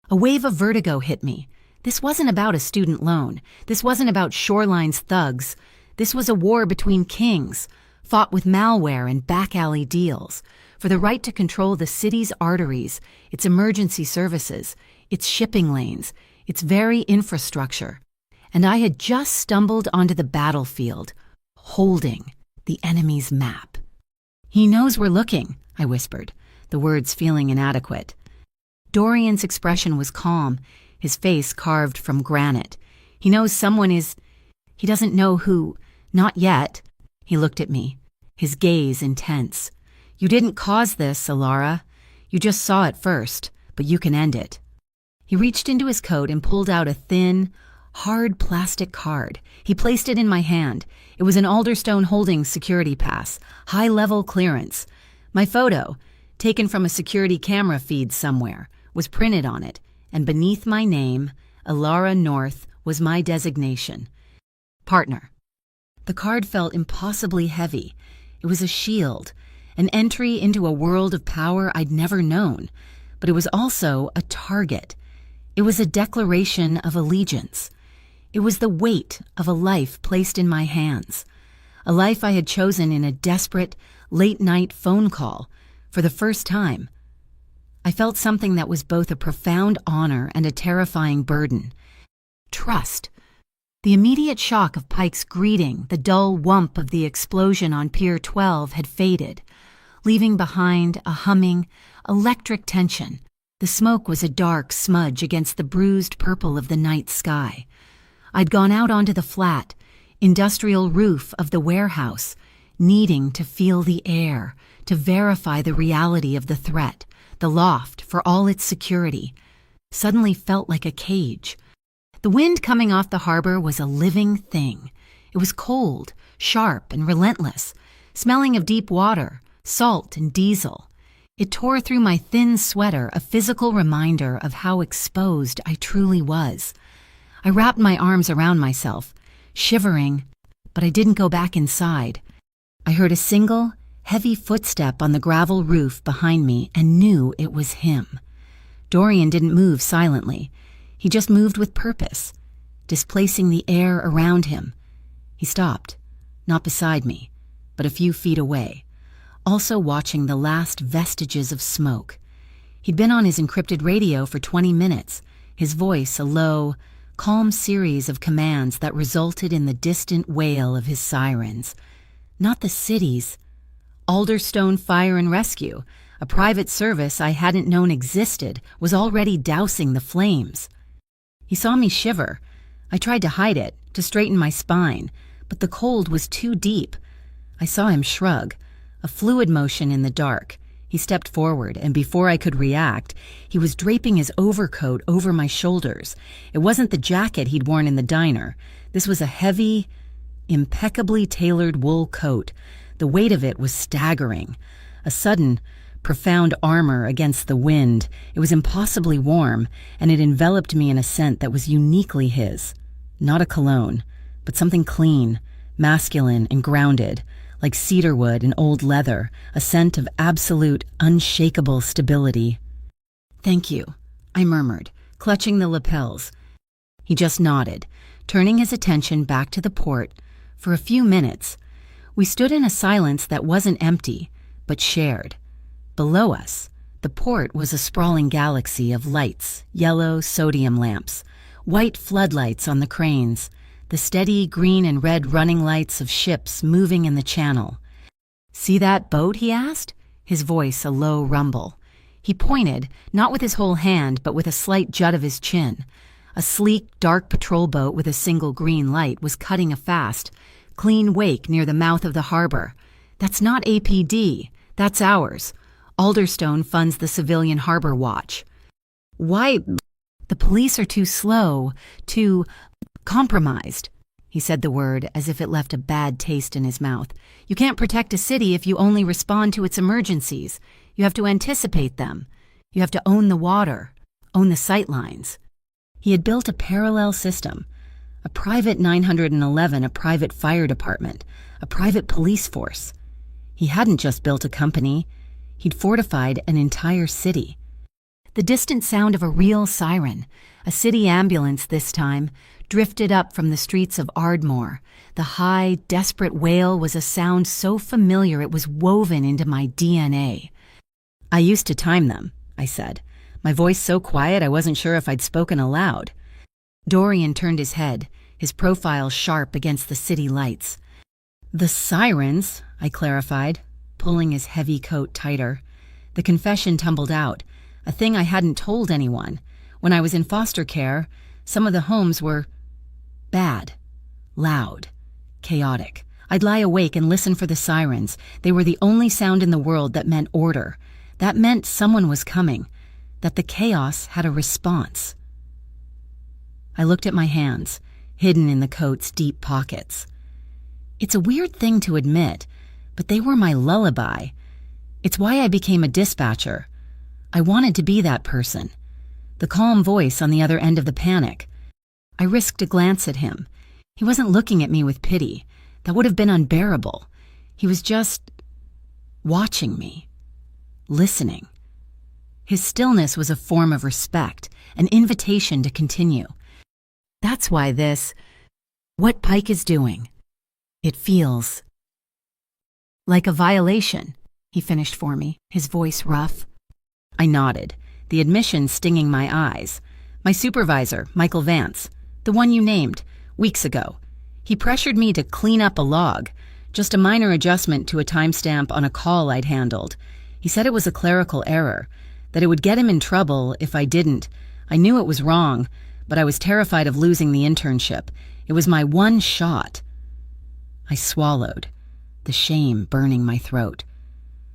A wave of vertigo hit me. This wasn't about a student loan. This wasn't about Shoreline's thugs. This was a war between kings, fought with malware and back-alley deals, for the right to control the city's arteries, its emergency services, its shipping lanes, its very infrastructure. And I had just stumbled onto the battlefield, holding the enemy's map. "He knows we're looking," I whispered, the words feeling inadequate. Dorian's expression was calm, his face carved from granite. "He knows someone is... He doesn't know who. Not yet." He looked at me, his gaze intense. "You didn't cause this, Alara. You just saw it first, but you can end it." He reached into his coat and pulled out a thin, hard plastic card. He placed it in my hand. It was an Alderstone Holdings security pass, high-level clearance. My photo, taken from a security camera feed somewhere, was printed on it, and beneath my name, Alara North, was my designation. Partner. The card felt impossibly heavy. It was a shield, an entry into a world of power I'd never known, but it was also a target. It was a declaration of allegiance. It was the weight of a life placed in my hands, a life I had chosen in a desperate, late-night phone call for the first time. I felt something that was both a profound honor and a terrifying burden. Trust. The immediate shock of Pike's greeting, the dull whump of the explosion on Pier 12 had faded, leaving behind a humming, electric tension. The smoke was a dark smudge against the bruised purple of the night sky. I'd gone out onto the flat, industrial roof of the warehouse, needing to feel the air, to verify the reality of the threat. The loft, for all its security, suddenly felt like a cage. The wind coming off the harbor was a living thing. It was cold, sharp, and relentless, smelling of deep water, salt, and diesel. It tore through my thin sweater, a physical reminder of how exposed I truly was. I wrapped my arms around myself, shivering, but I didn't go back inside. I heard a single, heavy footstep on the gravel roof behind me and knew it was him. Dorian didn't move silently. He just moved with purpose, displacing the air around him. He stopped, not beside me, but a few feet away, also watching the last vestiges of smoke. He'd been on his encrypted radio for 20 minutes, his voice a low, calm series of commands that resulted in the distant wail of his sirens. Not the city's. Alderstone Fire and Rescue, a private service I hadn't known existed, was already dousing the flames. He saw me shiver. I tried to hide it, to straighten my spine, but the cold was too deep. I saw him shrug, a fluid motion in the dark. He stepped forward, and before I could react, he was draping his overcoat over my shoulders. It wasn't the jacket he'd worn in the diner. This was a heavy, impeccably tailored wool coat. The weight of it was staggering. A sudden, profound armor against the wind. It was impossibly warm, and it enveloped me in a scent that was uniquely his. Not a cologne, but something clean, masculine, and grounded, like cedarwood and old leather, a scent of absolute, unshakable stability. "Thank you," I murmured, clutching the lapels. He just nodded, turning his attention back to the port. For a few minutes, we stood in a silence that wasn't empty, but shared. Below us, the port was a sprawling galaxy of lights, yellow sodium lamps, white floodlights on the cranes, the steady green and red running lights of ships moving in the channel. "See that boat?" he asked, his voice a low rumble. He pointed, not with his whole hand, but with a slight jut of his chin. A sleek, dark patrol boat with a single green light was cutting a fast, clean wake near the mouth of the harbor. "That's not APD. That's ours. Alderstone funds the civilian harbor watch." "Why? The police are too slow, too compromised." He said the word as if it left a bad taste in his mouth. "You can't protect a city if you only respond to its emergencies. You have to anticipate them. You have to own the water, own the sight lines." He had built a parallel system, a private 911, a private fire department, a private police force. He hadn't just built a company. He'd fortified an entire city. The distant sound of a real siren, a city ambulance this time, drifted up from the streets of Ardmore. The high, desperate wail was a sound so familiar it was woven into my DNA. "I used to time them," I said, my voice so quiet I wasn't sure if I'd spoken aloud. Dorian turned his head, his profile sharp against the city lights. "The sirens," I clarified, pulling his heavy coat tighter. The confession tumbled out, a thing I hadn't told anyone. When I was in foster care, some of the homes were bad, loud, chaotic. I'd lie awake and listen for the sirens. They were the only sound in the world that meant order. That meant someone was coming, that the chaos had a response. I looked at my hands, hidden in the coat's deep pockets. It's a weird thing to admit, but they were my lullaby. It's why I became a dispatcher. I wanted to be that person, the calm voice on the other end of the panic. I risked a glance at him. He wasn't looking at me with pity. That would have been unbearable. He was just watching me, listening. His stillness was a form of respect, an invitation to continue. "That's why what Pike is doing, it feels like a violation," he finished for me, his voice rough. I nodded, the admission stinging my eyes. "My supervisor, Michael Vance, the one you named, weeks ago. He pressured me to clean up a log, just a minor adjustment to a timestamp on a call I'd handled. He said it was a clerical error, that it would get him in trouble if I didn't. I knew it was wrong, but I was terrified of losing the internship. It was my one shot." I swallowed. the shame burning my throat.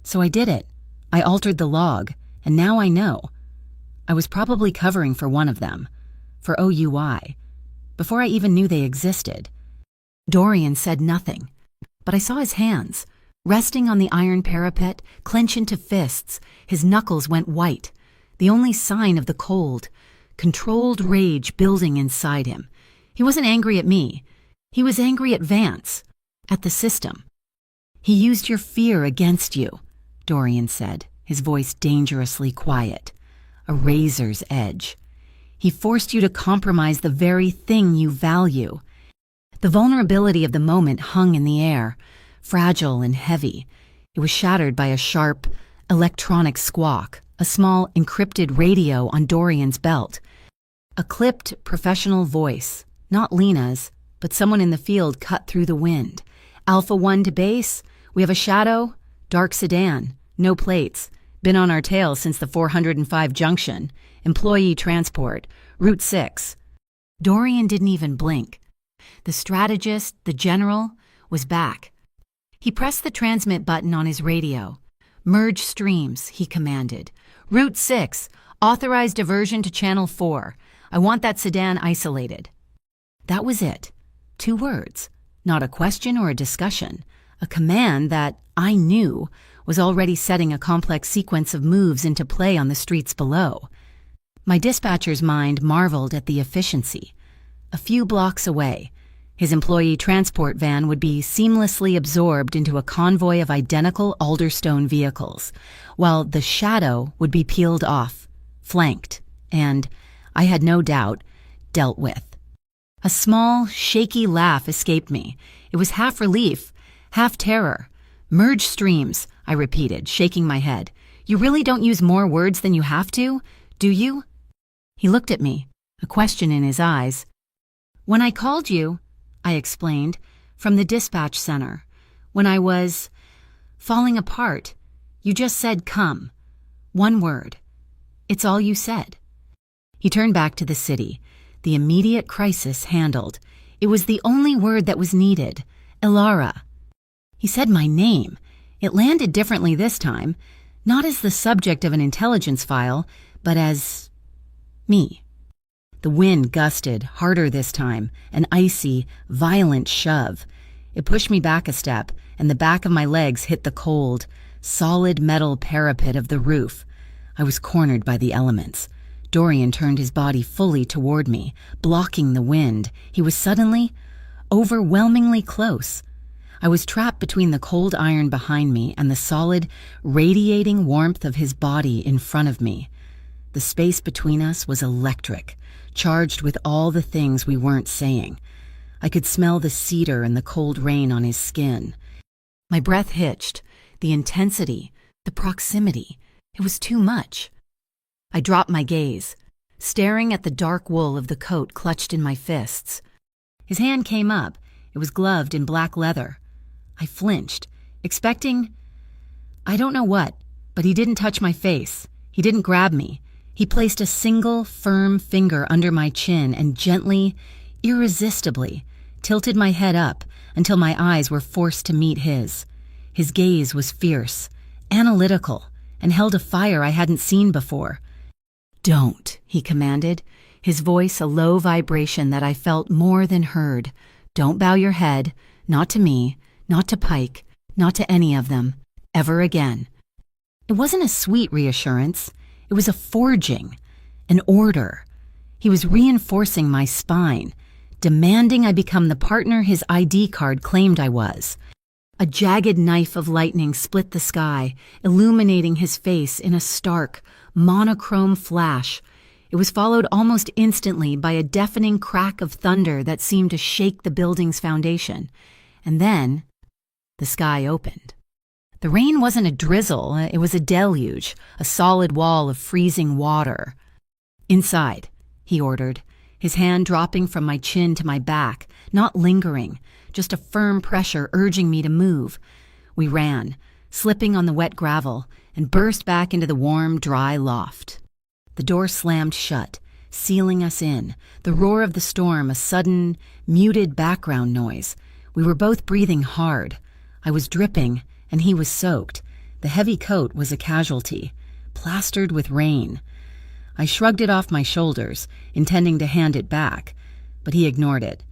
So I did it. I altered the log, and now I know. I was probably covering for one of them, for OUI, before I even knew they existed. Dorian said nothing, but I saw his hands, resting on the iron parapet, clench into fists. His knuckles went white, the only sign of the cold, controlled rage building inside him. He wasn't angry at me. He was angry at Vance, at the system. "He used your fear against you," Dorian said, his voice dangerously quiet, a razor's edge. "He forced you to compromise the very thing you value." The vulnerability of the moment hung in the air, fragile and heavy. It was shattered by a sharp, electronic squawk, a small, encrypted radio on Dorian's belt. A clipped, professional voice, not Lena's, but someone in the field cut through the wind. "Alpha 1 to base. We have a shadow. Dark sedan. No plates. Been on our tail since the 405 junction. Employee transport. Route 6. Dorian didn't even blink. The strategist, the general, was back. He pressed the transmit button on his radio. "Merge streams," he commanded. "Route 6. Authorized diversion to Channel 4. I want that sedan isolated." That was it. 2 words. Not a question or a discussion. A command that, I knew, was already setting a complex sequence of moves into play on the streets below. My dispatcher's mind marveled at the efficiency. A few blocks away, his employee transport van would be seamlessly absorbed into a convoy of identical Alderstone vehicles, while the shadow would be peeled off, flanked, and, I had no doubt, dealt with. A small, shaky laugh escaped me. It was half relief, half terror. "Merge streams," I repeated, shaking my head. "You really don't use more words than you have to, do you?" He looked at me, a question in his eyes. "When I called you," I explained, "from the dispatch center, when I was falling apart, you just said come. 1 word. It's all you said." He turned back to the city, the immediate crisis handled. It was the only word that was needed. "Ilara." He said my name. It landed differently this time, not as the subject of an intelligence file, but as me. The wind gusted, harder this time, an icy, violent shove. It pushed me back a step, and the back of my legs hit the cold, solid metal parapet of the roof. I was cornered by the elements. Dorian turned his body fully toward me, blocking the wind. He was suddenly, overwhelmingly close. I was trapped between the cold iron behind me and the solid, radiating warmth of his body in front of me. The space between us was electric, charged with all the things we weren't saying. I could smell the cedar and the cold rain on his skin. My breath hitched. The intensity, the proximity, it was too much. I dropped my gaze, staring at the dark wool of the coat clutched in my fists. His hand came up. It was gloved in black leather. I flinched, expecting, I don't know what, but he didn't touch my face. He didn't grab me. He placed a single, firm finger under my chin and gently, irresistibly, tilted my head up until my eyes were forced to meet his. His gaze was fierce, analytical, and held a fire I hadn't seen before. "Don't," he commanded, his voice a low vibration that I felt more than heard. "Don't bow your head, not to me, not to Pike, not to any of them, ever again." It wasn't a sweet reassurance. It was a forging, an order. He was reinforcing my spine, demanding I become the partner his ID card claimed I was. A jagged knife of lightning split the sky, illuminating his face in a stark, monochrome flash. It was followed almost instantly by a deafening crack of thunder that seemed to shake the building's foundation. And then, the sky opened. The rain wasn't a drizzle, it was a deluge, a solid wall of freezing water. "Inside," he ordered, his hand dropping from my chin to my back, not lingering, just a firm pressure urging me to move. We ran, slipping on the wet gravel, and burst back into the warm, dry loft. The door slammed shut, sealing us in, the roar of the storm a sudden, muted background noise. We were both breathing hard. I was dripping, and he was soaked. The heavy coat was a casualty, plastered with rain. I shrugged it off my shoulders, intending to hand it back, but he ignored it.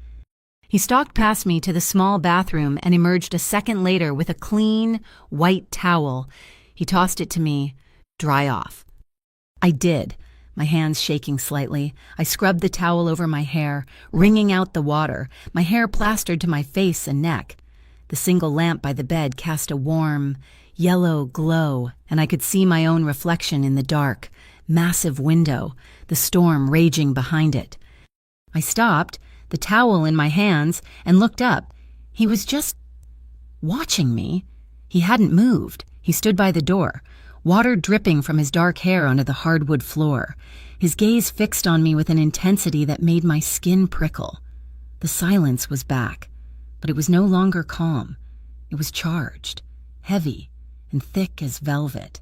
He stalked past me to the small bathroom and emerged a second later with a clean, white towel. He tossed it to me. "Dry off." I did, my hands shaking slightly. I scrubbed the towel over my hair, wringing out the water, my hair plastered to my face and neck. The single lamp by the bed cast a warm, yellow glow, and I could see my own reflection in the dark, massive window, the storm raging behind it. I stopped, the towel in my hands, and looked up. He was just watching me. He hadn't moved. He stood by the door, water dripping from his dark hair onto the hardwood floor, his gaze fixed on me with an intensity that made my skin prickle. The silence was back, but it was no longer calm. It was charged, heavy, and thick as velvet.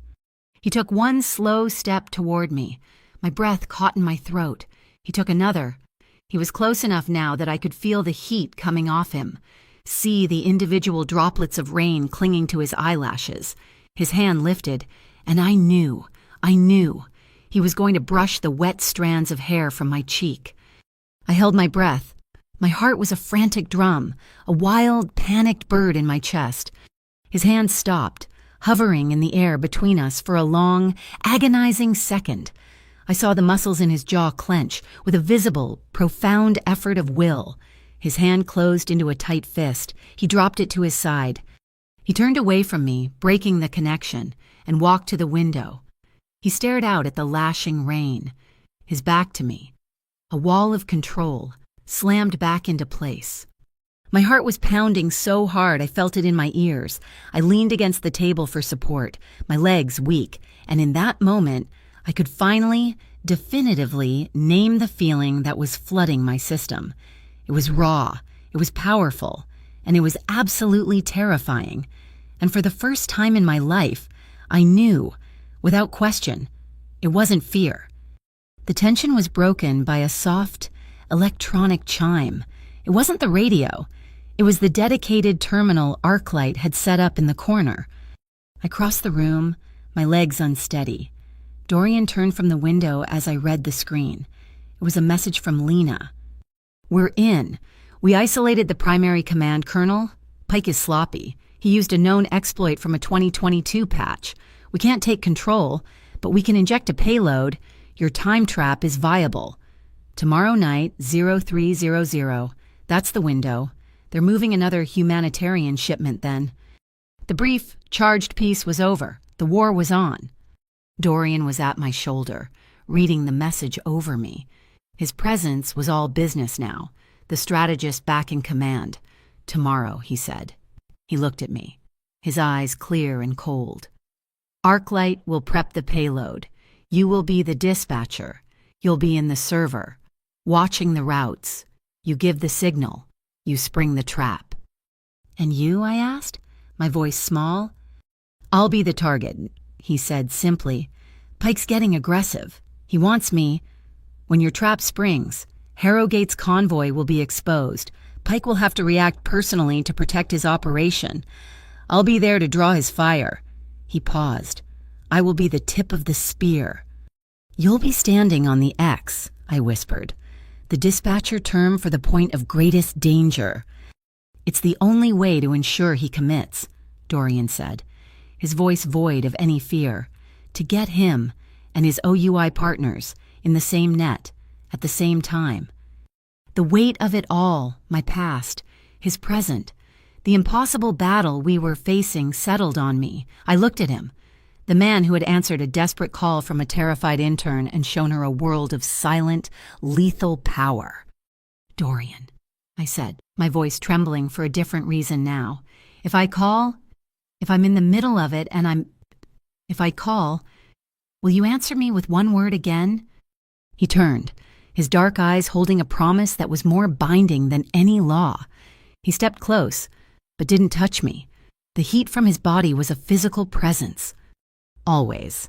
He took one slow step toward me. My breath caught in my throat. He took another. He was close enough now that I could feel the heat coming off him, see the individual droplets of rain clinging to his eyelashes. His hand lifted, and I knew he was going to brush the wet strands of hair from my cheek. I held my breath. My heart was a frantic drum, a wild, panicked bird in my chest. His hand stopped, hovering in the air between us for a long, agonizing second. I saw the muscles in his jaw clench with a visible, profound effort of will. His hand closed into a tight fist. He dropped it to his side. He turned away from me, breaking the connection, and walked to the window. He stared out at the lashing rain, his back to me. A wall of control, slammed back into place. My heart was pounding so hard I felt it in my ears. I leaned against the table for support, my legs weak, and in that moment, I could finally, definitively name the feeling that was flooding my system. It was raw, it was powerful, and it was absolutely terrifying. And for the first time in my life, I knew, without question, it wasn't fear. The tension was broken by a soft, electronic chime. It wasn't the radio. It was the dedicated terminal ArcLight had set up in the corner. I crossed the room, my legs unsteady. Dorian turned from the window as I read the screen. It was a message from Lena. "We're in. We isolated the primary command kernel. Pike is sloppy. He used a known exploit from a 2022 patch. We can't take control, but we can inject a payload. Your time trap is viable. Tomorrow night, 0300. That's the window. They're moving another humanitarian shipment then." The brief, charged piece was over. The war was on. Dorian was at my shoulder, reading the message over me. His presence was all business now, the strategist back in command. "Tomorrow," he said. He looked at me, his eyes clear and cold. "ArcLight will prep the payload. You will be the dispatcher. You'll be in the server, watching the routes. You give the signal. You spring the trap." "And you?" I asked, my voice small. "I'll be the target," he said simply. "Pike's getting aggressive. He wants me. When your trap springs, Harrowgate's convoy will be exposed. Pike will have to react personally to protect his operation. I'll be there to draw his fire." He paused. "I will be the tip of the spear." "You'll be standing on the X," I whispered. "The dispatcher term for the point of greatest danger." "It's the only way to ensure he commits," Dorian said, his voice void of any fear. "To get him and his OUI partners in the same net at the same time." The weight of it all, my past, his present, the impossible battle we were facing settled on me. I looked at him, the man who had answered a desperate call from a terrified intern and shown her a world of silent, lethal power. "Dorian," I said, my voice trembling for a different reason now. If I'm in the middle of it and if I call, will you answer me with one word again?" He turned, his dark eyes holding a promise that was more binding than any law. He stepped close, but didn't touch me. The heat from his body was a physical presence. Always.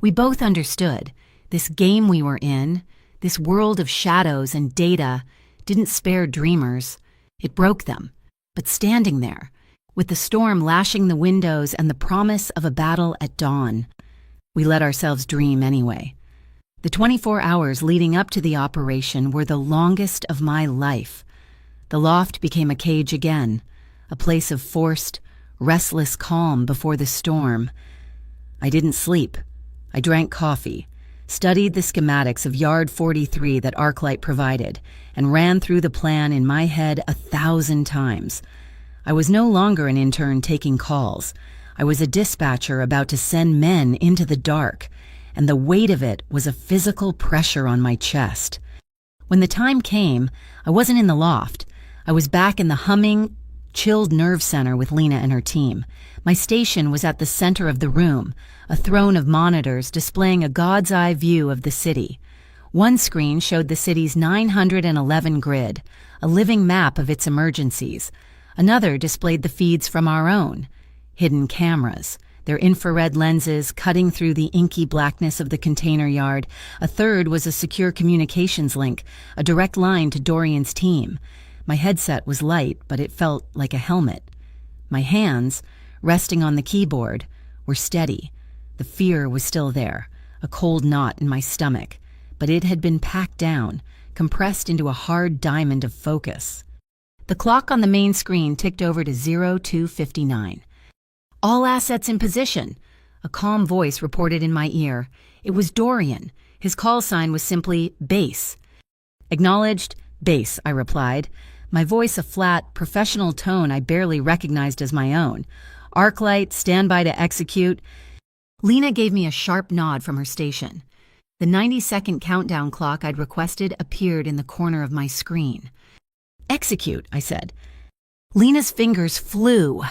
We both understood. This game we were in, this world of shadows and data, didn't spare dreamers. It broke them. But standing there, with the storm lashing the windows and the promise of a battle at dawn. We let ourselves dream anyway. The 24 hours leading up to the operation were the longest of my life. The loft became a cage again, a place of forced, restless calm before the storm. I didn't sleep. I drank coffee, studied the schematics of Yard 43 that Arclight provided, and ran through the plan in my head 1,000 times. I was no longer an intern taking calls. I was a dispatcher about to send men into the dark, and the weight of it was a physical pressure on my chest. When the time came, I wasn't in the loft. I was back in the humming, chilled nerve center with Lena and her team. My station was at the center of the room, a throne of monitors displaying a god's eye view of the city. One screen showed the city's 911 grid, a living map of its emergencies. Another displayed the feeds from our own, hidden cameras, their infrared lenses cutting through the inky blackness of the container yard. A third was a secure communications link, a direct line to Dorian's team. My headset was light, but it felt like a helmet. My hands, resting on the keyboard, were steady. The fear was still there, a cold knot in my stomach, but it had been packed down, compressed into a hard diamond of focus. The clock on the main screen ticked over to 02:59. "All assets in position," a calm voice reported in my ear. It was Dorian. His call sign was simply base. "Acknowledged, base," I replied, my voice a flat, professional tone I barely recognized as my own. "Arclight, stand by to execute." Lena gave me a sharp nod from her station. The 90-second countdown clock I'd requested appeared in the corner of my screen. "Execute," I said. Lena's fingers flew.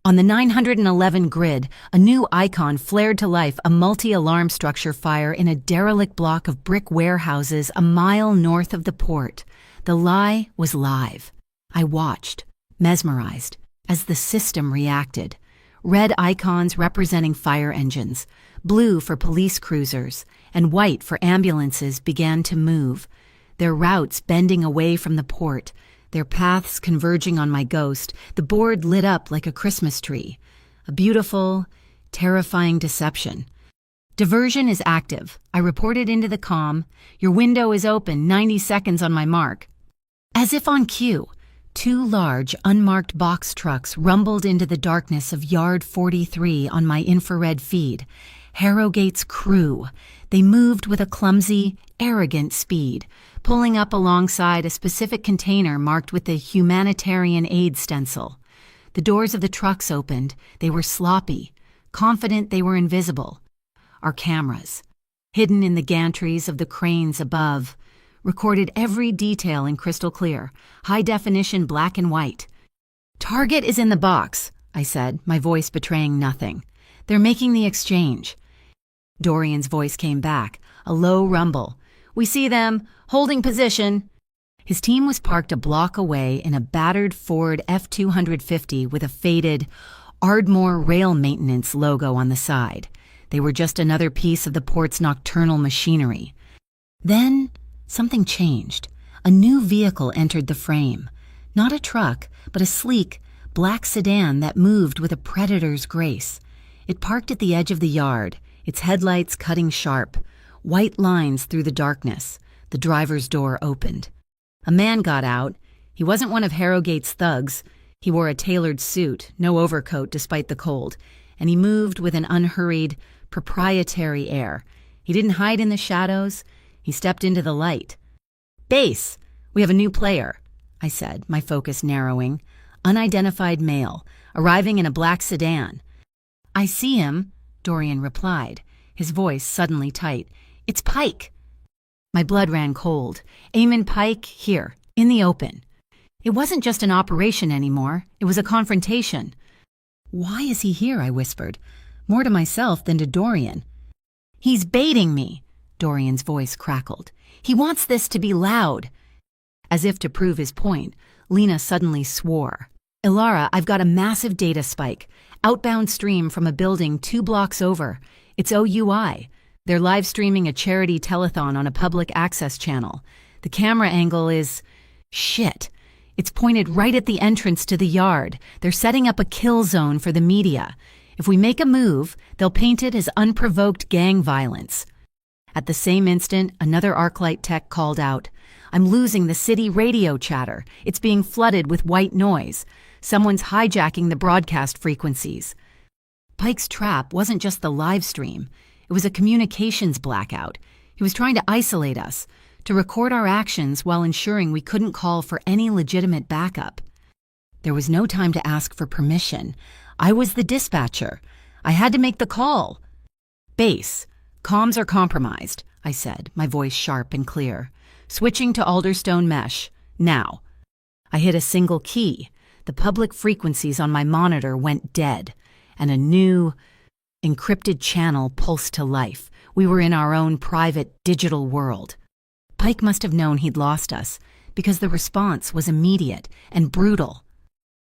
On the 911 grid, a new icon flared to life, a multi-alarm structure fire in a derelict block of brick warehouses a mile north of the port. The lie was live. I watched, mesmerized, as the system reacted. Red icons representing fire engines, blue for police cruisers, and white for ambulances began to move, their routes bending away from the port, their paths converging on my ghost. The board lit up like a Christmas tree, a beautiful, terrifying deception. "Diversion is active," I reported into the comm. "Your window is open, 90 seconds on my mark." As if on cue, 2 large, unmarked box trucks rumbled into the darkness of Yard 43 on my infrared feed. Harrowgate's crew. They moved with a clumsy, arrogant speed, pulling up alongside a specific container marked with the humanitarian aid stencil. The doors of the trucks opened. They were sloppy, confident they were invisible. Our cameras, hidden in the gantries of the cranes above, recorded every detail in crystal clear, high-definition black and white. "Target is in the box," I said, my voice betraying nothing. "They're making the exchange." Dorian's voice came back, a low rumble. "We see them, holding position." His team was parked a block away in a battered Ford F-250 with a faded Ardmore Rail Maintenance logo on the side. They were just another piece of the port's nocturnal machinery. Then something changed. A new vehicle entered the frame. Not a truck, but a sleek, black sedan that moved with a predator's grace. It parked at the edge of the yard, its headlights cutting sharp, white lines through the darkness. The driver's door opened. A man got out. He wasn't one of Harrowgate's thugs. He wore a tailored suit, no overcoat despite the cold, and he moved with an unhurried, proprietary air. He didn't hide in the shadows. He stepped into the light. "Base, we have a new player," I said, my focus narrowing. "Unidentified male, arriving in a black sedan." "I see him," Dorian replied, his voice suddenly tight. "It's Pike." My blood ran cold. Eamon Pike, here, in the open. It wasn't just an operation anymore. It was a confrontation. "Why is he here?" I whispered, more to myself than to Dorian. "He's baiting me," Dorian's voice crackled. "He wants this to be loud." As if to prove his point, Lena suddenly swore. "Ilara, I've got a massive data spike. Outbound stream from a building 2 blocks over. It's OUI. They're live streaming a charity telethon on a public access channel. The camera angle is... shit. It's pointed right at the entrance to the yard. They're setting up a kill zone for the media. If we make a move, they'll paint it as unprovoked gang violence. At the same instant, another Arclight tech called out, "I'm losing the city radio chatter. It's being flooded with white noise. Someone's hijacking the broadcast frequencies." Pike's trap wasn't just the live stream. It was a communications blackout. He was trying to isolate us, to record our actions while ensuring we couldn't call for any legitimate backup. There was no time to ask for permission. I was the dispatcher. I had to make the call. "Base, comms are compromised," I said, my voice sharp and clear. "Switching to Alderstone mesh. Now." I hit a single key. The public frequencies on my monitor went dead, and a new, encrypted channel pulsed to life. We were in our own private digital world. Pike must have known he'd lost us, because the response was immediate and brutal.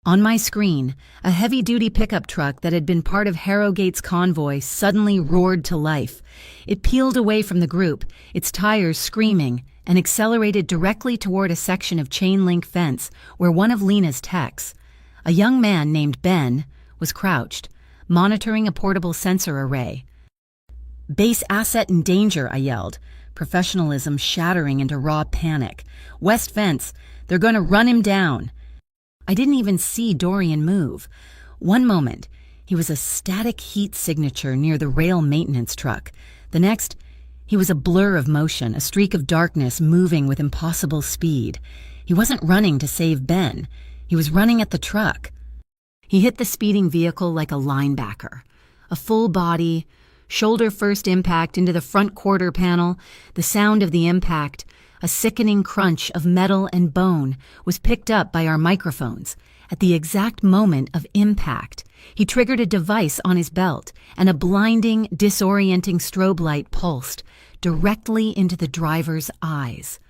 On my screen, a heavy-duty pickup truck that had been part of Harrowgate's convoy suddenly roared to life. It peeled away from the group, its tires screaming, and accelerated directly toward a section of chain-link fence where one of Lena's techs, a young man named Ben, was crouched, monitoring a portable sensor array. "Base asset in danger," I yelled, professionalism shattering into raw panic. "West fence, they're going to run him down." I didn't even see Dorian move. One moment, he was a static heat signature near the rail maintenance truck. The next, he was a blur of motion, a streak of darkness moving with impossible speed. He wasn't running to save Ben. He was running at the truck. He hit the speeding vehicle like a linebacker. A full body, shoulder-first impact into the front quarter panel. The sound of the impact, a sickening crunch of metal and bone, was picked up by our microphones. At the exact moment of impact, he triggered a device on his belt, and a blinding, disorienting strobe light pulsed directly into the driver's eyes.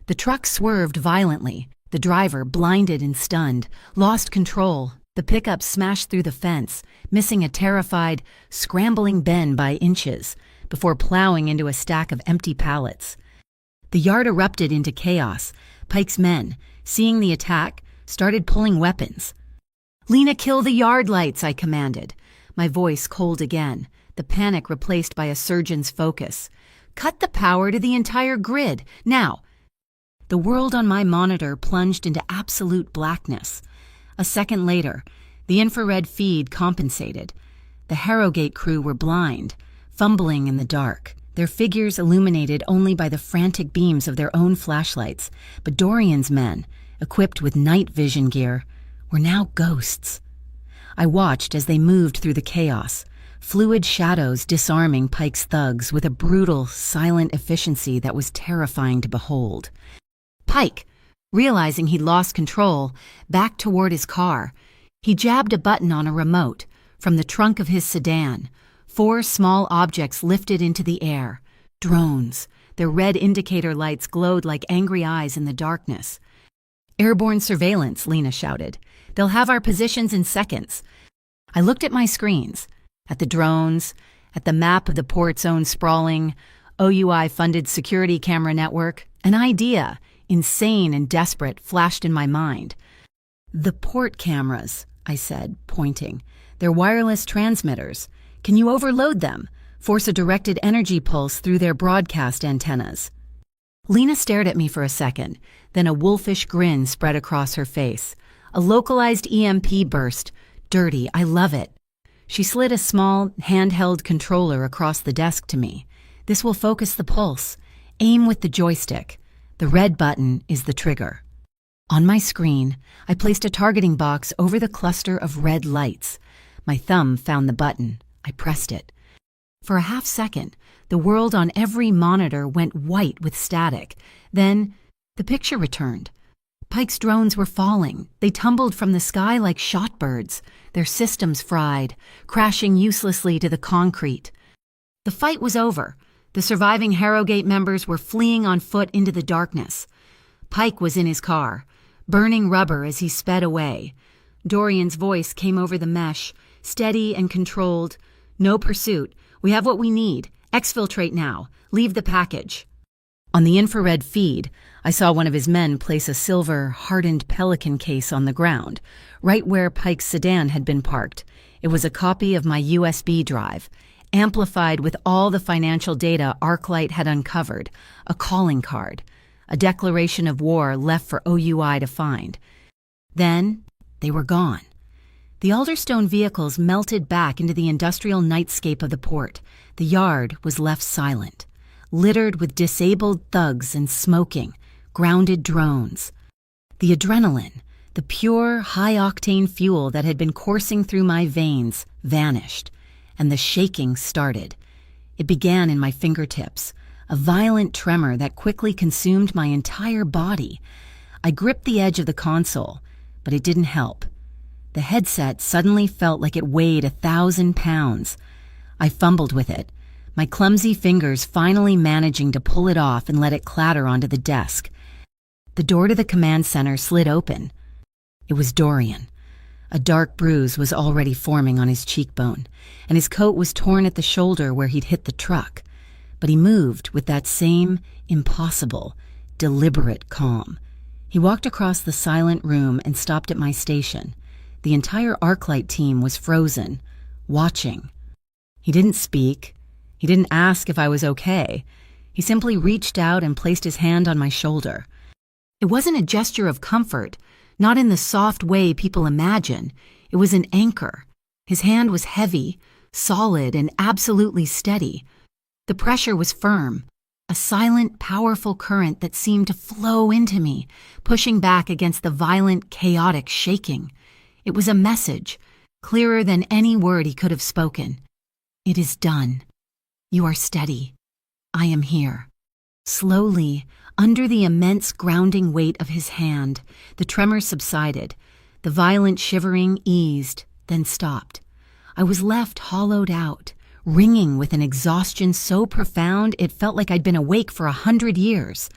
The truck swerved violently. The driver, blinded and stunned, lost control. The pickup smashed through the fence, missing a terrified, scrambling Ben by inches, before plowing into a stack of empty pallets. The yard erupted into chaos. Pike's men, seeing the attack, started pulling weapons. "Lena, kill the yard lights," I commanded, my voice cold again, the panic replaced by a surgeon's focus. "Cut the power to the entire grid, now!" The world on my monitor plunged into absolute blackness. A second later, the infrared feed compensated. The Harrowgate crew were blind, fumbling in the dark, their figures illuminated only by the frantic beams of their own flashlights. But Dorian's men, equipped with night vision gear, were now ghosts. I watched as they moved through the chaos, fluid shadows disarming Pike's thugs with a brutal, silent efficiency that was terrifying to behold. Pike, realizing he'd lost control, backed toward his car. He jabbed a button on a remote. From the trunk of his sedan, 4 small objects lifted into the air. Drones. Their red indicator lights glowed like angry eyes in the darkness. "Airborne surveillance," Lena shouted. "They'll have our positions in seconds." I looked at my screens, at the drones, at the map of the port's own sprawling, OUI-funded security camera network. An idea, insane and desperate, flashed in my mind. "The port cameras," I said, pointing. "They're wireless transmitters. Can you overload them? Force a directed energy pulse through their broadcast antennas?" Lena stared at me for a second, then a wolfish grin spread across her face. "A localized EMP burst. Dirty, I love it." She slid a small, handheld controller across the desk to me. "This will focus the pulse. Aim with the joystick. The red button is the trigger." On my screen, I placed a targeting box over the cluster of red lights. My thumb found the button. I pressed it. For a half second, the world on every monitor went white with static. Then, the picture returned. Pike's drones were falling. They tumbled from the sky like shot birds, their systems fried, crashing uselessly to the concrete. The fight was over. The surviving Harrowgate members were fleeing on foot into the darkness. Pike was in his car, burning rubber as he sped away. Dorian's voice came over the mesh, steady and controlled. "No pursuit. We have what we need. Exfiltrate now. Leave the package." On the infrared feed, I saw one of his men place a silver, hardened Pelican case on the ground, right where Pike's sedan had been parked. It was a copy of my USB drive, amplified with all the financial data ArcLight had uncovered, a calling card, a declaration of war left for OUI to find. Then, they were gone. The Alderstone vehicles melted back into the industrial nightscape of the port. The yard was left silent, littered with disabled thugs and smoking, grounded drones. The adrenaline, the pure, high-octane fuel that had been coursing through my veins, vanished, and the shaking started. It began in my fingertips, a violent tremor that quickly consumed my entire body. I gripped the edge of the console, but it didn't help. The headset suddenly felt like it weighed 1,000 pounds. I fumbled with it, my clumsy fingers finally managing to pull it off and let it clatter onto the desk. The door to the command center slid open. It was Dorian. A dark bruise was already forming on his cheekbone, and his coat was torn at the shoulder where he'd hit the truck. But he moved with that same impossible, deliberate calm. He walked across the silent room and stopped at my station. The entire ArcLight team was frozen, watching. He didn't speak. He didn't ask if I was okay. He simply reached out and placed his hand on my shoulder. It wasn't a gesture of comfort, not in the soft way people imagine. It was an anchor. His hand was heavy, solid, and absolutely steady. The pressure was firm, a silent, powerful current that seemed to flow into me, pushing back against the violent, chaotic shaking. It was a message, clearer than any word he could have spoken. It is done. You are steady. I am here. Slowly, under the immense grounding weight of his hand, the tremor subsided. The violent shivering eased, then stopped. I was left hollowed out, ringing with an exhaustion so profound it felt like I'd been awake for 100 years.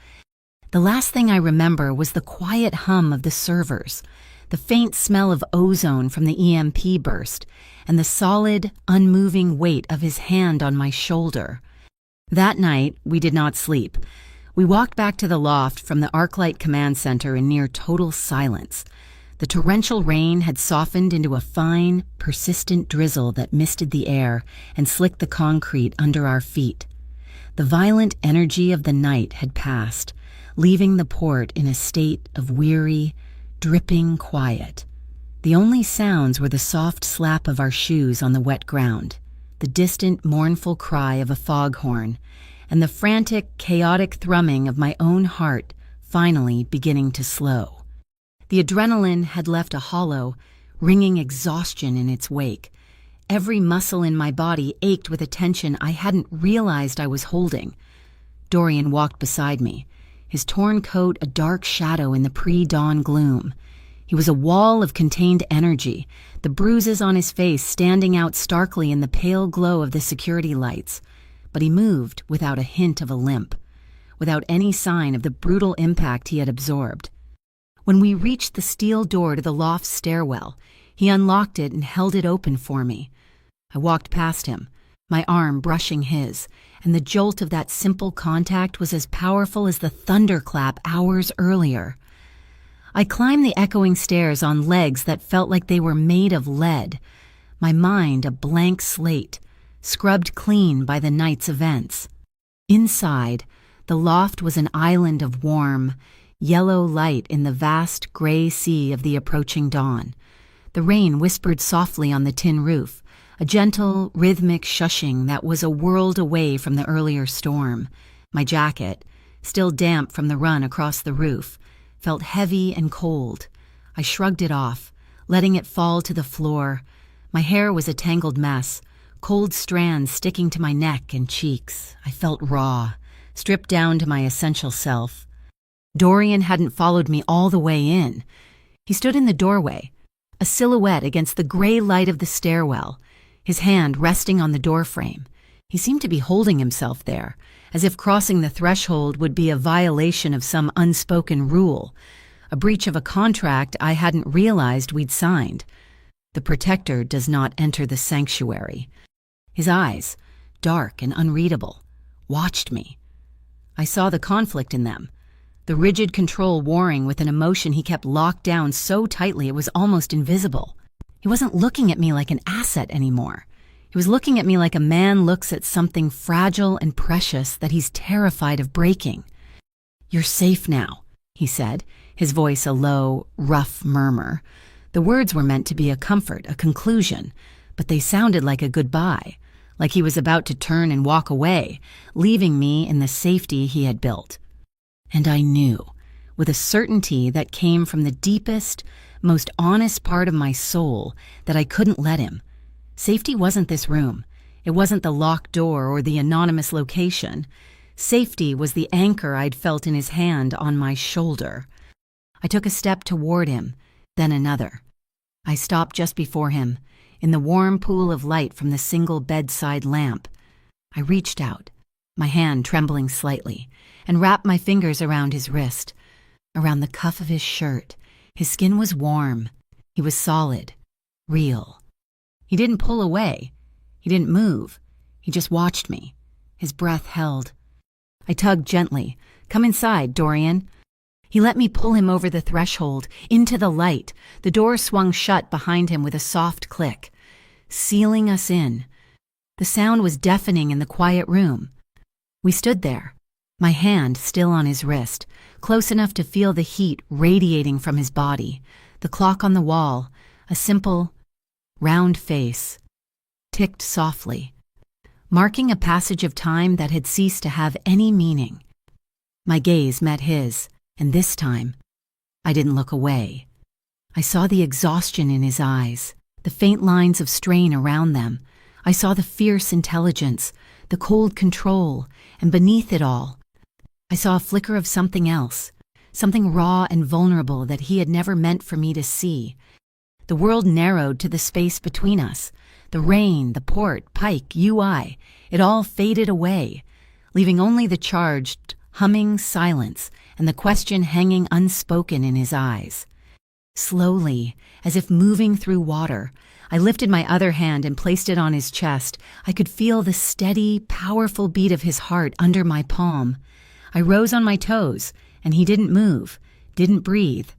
The last thing I remember was the quiet hum of the servers, the faint smell of ozone from the EMP burst, and the solid, unmoving weight of his hand on my shoulder. That night, we did not sleep. We walked back to the loft from the ArcLight command center in near total silence. The torrential rain had softened into a fine, persistent drizzle that misted the air and slicked the concrete under our feet. The violent energy of the night had passed, leaving the port in a state of weary, dripping quiet. The only sounds were the soft slap of our shoes on the wet ground, the distant, mournful cry of a foghorn, and the frantic, chaotic thrumming of my own heart finally beginning to slow. The adrenaline had left a hollow, ringing exhaustion in its wake. Every muscle in my body ached with a tension I hadn't realized I was holding. Dorian walked beside me, his torn coat a dark shadow in the pre-dawn gloom. He was a wall of contained energy, the bruises on his face standing out starkly in the pale glow of the security lights. But he moved without a hint of a limp, without any sign of the brutal impact he had absorbed. When we reached the steel door to the loft stairwell, he unlocked it and held it open for me. I walked past him, my arm brushing his, and the jolt of that simple contact was as powerful as the thunderclap hours earlier. I climbed the echoing stairs on legs that felt like they were made of lead, my mind a blank slate, scrubbed clean by the night's events. Inside, the loft was an island of warm, yellow light in the vast gray sea of the approaching dawn. The rain whispered softly on the tin roof, a gentle, rhythmic shushing that was a world away from the earlier storm. My jacket, still damp from the run across the roof, felt heavy and cold. I shrugged it off, letting it fall to the floor. My hair was a tangled mess, cold strands sticking to my neck and cheeks. I felt raw, stripped down to my essential self. Dorian hadn't followed me all the way in. He stood in the doorway, a silhouette against the gray light of the stairwell, his hand resting on the doorframe. He seemed to be holding himself there, as if crossing the threshold would be a violation of some unspoken rule, a breach of a contract I hadn't realized we'd signed. The protector does not enter the sanctuary. His eyes, dark and unreadable, watched me. I saw the conflict in them, the rigid control warring with an emotion he kept locked down so tightly it was almost invisible. He wasn't looking at me like an asset anymore. He was looking at me like a man looks at something fragile and precious that he's terrified of breaking. "You're safe now," he said, his voice a low, rough murmur. The words were meant to be a comfort, a conclusion, but they sounded like a goodbye, like he was about to turn and walk away, leaving me in the safety he had built. And I knew, with a certainty that came from the deepest, most honest part of my soul, that I couldn't let him. Safety wasn't this room. It wasn't the locked door or the anonymous location. Safety was the anchor I'd felt in his hand on my shoulder. I took a step toward him, then another. I stopped just before him, in the warm pool of light from the single bedside lamp. I reached out, my hand trembling slightly, and wrapped my fingers around his wrist, around the cuff of his shirt. His skin was warm. He was solid, real. He didn't pull away. He didn't move. He just watched me, his breath held. I tugged gently. "Come inside, Dorian." He let me pull him over the threshold, into the light. The door swung shut behind him with a soft click, sealing us in. The sound was deafening in the quiet room. We stood there, my hand still on his wrist, close enough to feel the heat radiating from his body. The clock on the wall, a simple, round face, ticked softly, marking a passage of time that had ceased to have any meaning. My gaze met his, and this time, I didn't look away. I saw the exhaustion in his eyes, the faint lines of strain around them. I saw the fierce intelligence, the cold control, and beneath it all, I saw a flicker of something else, something raw and vulnerable that he had never meant for me to see. The world narrowed to the space between us. The rain, the port, Pike, UI, it all faded away, leaving only the charged, humming silence and the question hanging unspoken in his eyes. Slowly, as if moving through water, I lifted my other hand and placed it on his chest. I could feel the steady, powerful beat of his heart under my palm. I rose on my toes, and he didn't move, didn't breathe.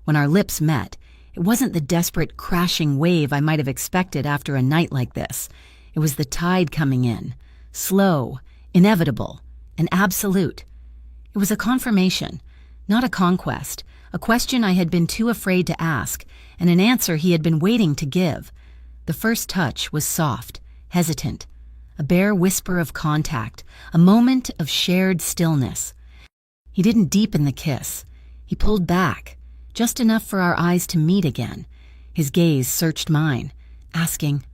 When our lips met, it wasn't the desperate, crashing wave I might have expected after a night like this. It was the tide coming in, slow, inevitable, and absolute. It was a confirmation, not a conquest, a question I had been too afraid to ask, and an answer he had been waiting to give. The first touch was soft, hesitant, a bare whisper of contact, a moment of shared stillness. He didn't deepen the kiss. He pulled back, just enough for our eyes to meet again. His gaze searched mine, asking.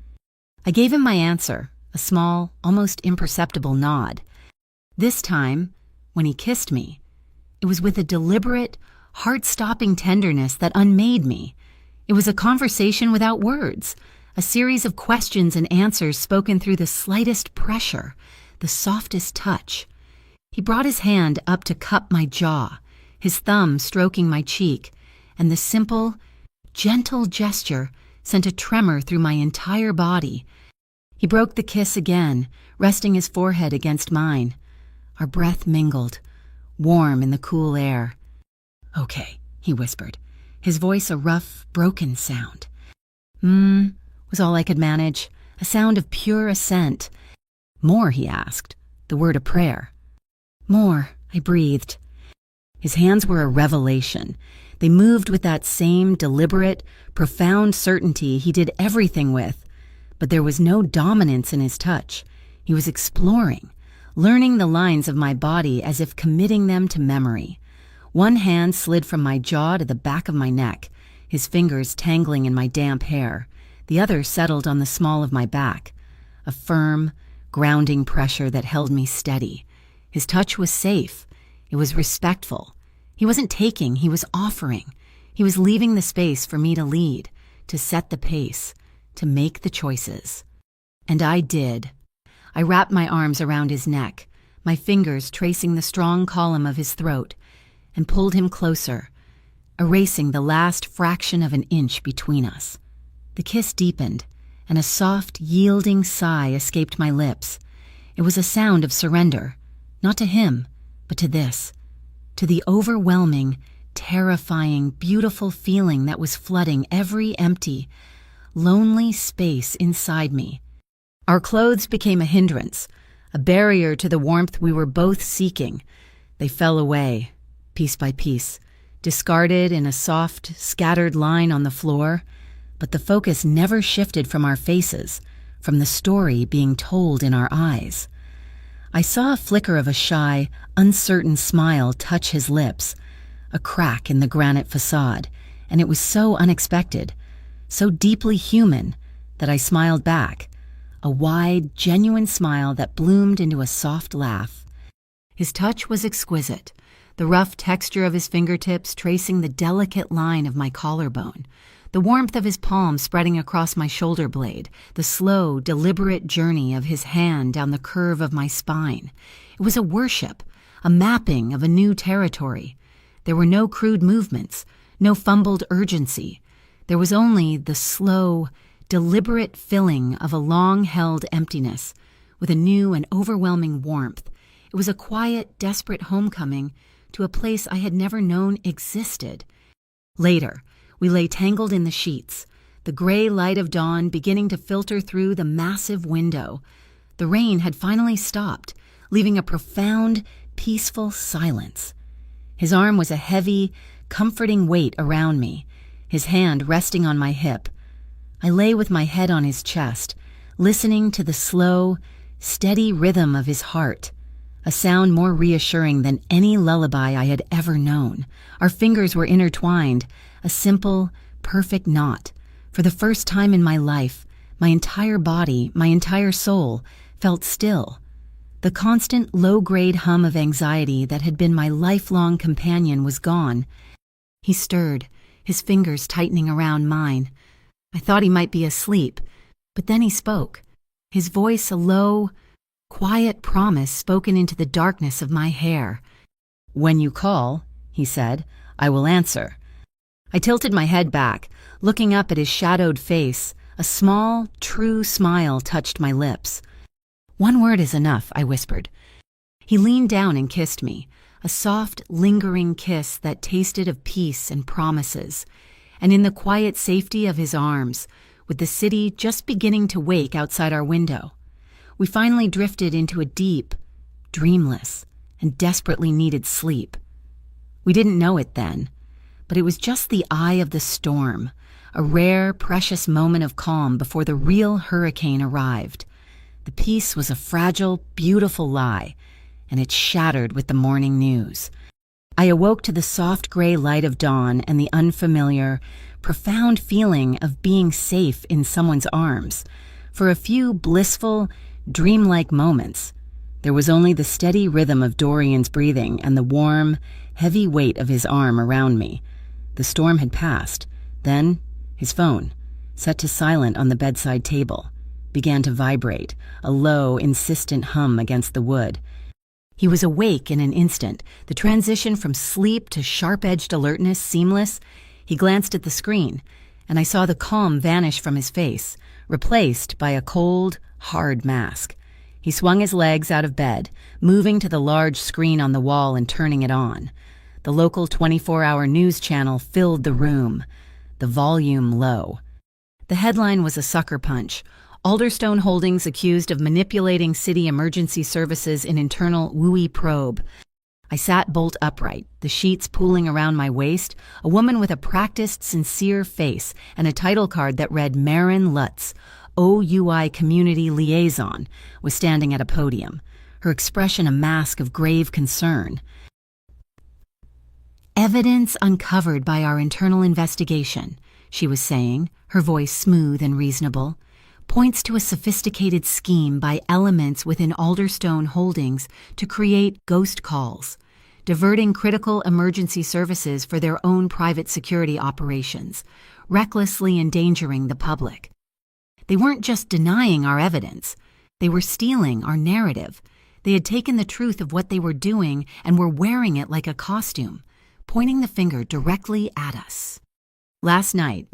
I gave him my answer, a small, almost imperceptible nod. This time, when he kissed me, it was with a deliberate, heart-stopping tenderness that unmade me. It was a conversation without words, a series of questions and answers spoken through the slightest pressure, the softest touch. He brought his hand up to cup my jaw, his thumb stroking my cheek, and the simple, gentle gesture sent a tremor through my entire body. He broke the kiss again, resting his forehead against mine. Our breath mingled, warm in the cool air. "Okay," he whispered, his voice a rough, broken sound. Was all I could manage, a sound of pure assent. "More," he asked, the word a prayer. "More," I breathed. His hands were a revelation. They moved with that same deliberate, profound certainty he did everything with. But there was no dominance in his touch. He was exploring, learning the lines of my body as if committing them to memory. One hand slid from my jaw to the back of my neck, his fingers tangling in my damp hair. The other settled on the small of my back, a firm, grounding pressure that held me steady. His touch was safe. It was respectful. He wasn't taking, he was offering. He was leaving the space for me to lead, to set the pace, to make the choices. And I did. I wrapped my arms around his neck, my fingers tracing the strong column of his throat, and pulled him closer, erasing the last fraction of an inch between us. The kiss deepened, and a soft, yielding sigh escaped my lips. It was a sound of surrender, not to him, but to this. to the overwhelming, terrifying, beautiful feeling that was flooding every empty, lonely space inside me. Our clothes became a hindrance, a barrier to the warmth we were both seeking. They fell away, piece by piece, discarded in a soft, scattered line on the floor, but the focus never shifted from our faces, from the story being told in our eyes. I saw a flicker of a shy, uncertain smile touch his lips, a crack in the granite facade, and it was so unexpected, so deeply human, that I smiled back, a wide, genuine smile that bloomed into a soft laugh. His touch was exquisite, the rough texture of his fingertips tracing the delicate line of my collarbone, the warmth of his palm spreading across my shoulder blade, the slow, deliberate journey of his hand down the curve of my spine. It was a worship, a mapping of a new territory. There were no crude movements, no fumbled urgency. There was only the slow, deliberate filling of a long-held emptiness with a new and overwhelming warmth. It was a quiet, desperate homecoming to a place I had never known existed. Later, we lay tangled in the sheets, the gray light of dawn beginning to filter through the massive window. The rain had finally stopped, leaving a profound, peaceful silence. His arm was a heavy, comforting weight around me, his hand resting on my hip. I lay with my head on his chest, listening to the slow, steady rhythm of his heart, a sound more reassuring than any lullaby I had ever known. Our fingers were intertwined, a simple, perfect knot. For the first time in my life, my entire body, my entire soul, felt still. The constant low-grade hum of anxiety that had been my lifelong companion was gone. He stirred, his fingers tightening around mine. I thought he might be asleep, but then he spoke, his voice a low, quiet promise spoken into the darkness of my hair. "When you call," he said, "I will answer." I tilted my head back, looking up at his shadowed face. A small, true smile touched my lips. "One word is enough," I whispered. He leaned down and kissed me, a soft, lingering kiss that tasted of peace and promises. And in the quiet safety of his arms, with the city just beginning to wake outside our window, we finally drifted into a deep, dreamless, and desperately needed sleep. We didn't know it then, but it was just the eye of the storm, a rare, precious moment of calm before the real hurricane arrived. The peace was a fragile, beautiful lie, and it shattered with the morning news. I awoke to the soft gray light of dawn and the unfamiliar, profound feeling of being safe in someone's arms. For a few blissful, dreamlike moments, there was only the steady rhythm of Dorian's breathing and the warm, heavy weight of his arm around me. The storm had passed. Then, his phone, set to silent on the bedside table, began to vibrate, a low, insistent hum against the wood. He was awake in an instant, the transition from sleep to sharp-edged alertness seamless. He glanced at the screen, and I saw the calm vanish from his face, replaced by a cold, hard mask. He swung his legs out of bed, moving to the large screen on the wall and turning it on. The local 24-hour news channel filled the room, the volume low. The headline was a sucker punch. Alderstone Holdings accused of manipulating city emergency services in internal WUI probe. I sat bolt upright, the sheets pooling around my waist. A woman with a practiced, sincere face and a title card that read Marin Lutz, OUI Community Liaison, was standing at a podium, her expression a mask of grave concern. "Evidence uncovered by our internal investigation," she was saying, her voice smooth and reasonable, "points to a sophisticated scheme by elements within Alderstone Holdings to create ghost calls, diverting critical emergency services for their own private security operations, recklessly endangering the public. They weren't just denying our evidence, they were stealing our narrative. They had taken the truth of what they were doing and were wearing it like a costume, pointing the finger directly at us. Last night,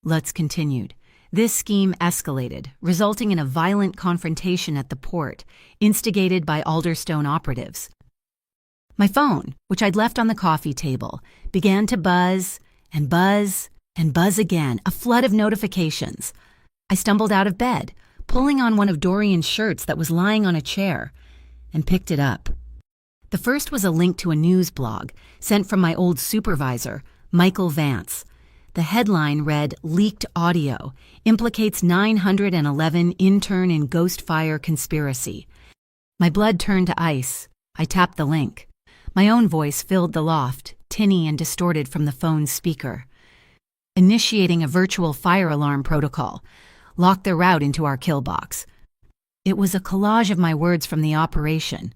Lutz continued. This scheme escalated, resulting in a violent confrontation at the port, instigated by Alderstone operatives. My phone, which I'd left on the coffee table, began to buzz and buzz and buzz again, a flood of notifications. I stumbled out of bed, pulling on one of Dorian's shirts that was lying on a chair, and picked it up. The first was a link to a news blog sent from my old supervisor, Michael Vance. The headline read, "Leaked Audio Implicates 911 Intern in Ghost Fire Conspiracy." My blood turned to ice. I tapped the link. My own voice filled the loft, tinny and distorted from the phone's speaker. "Initiating a virtual fire alarm protocol. Lock the route into our kill box." It was a collage of my words from the operation,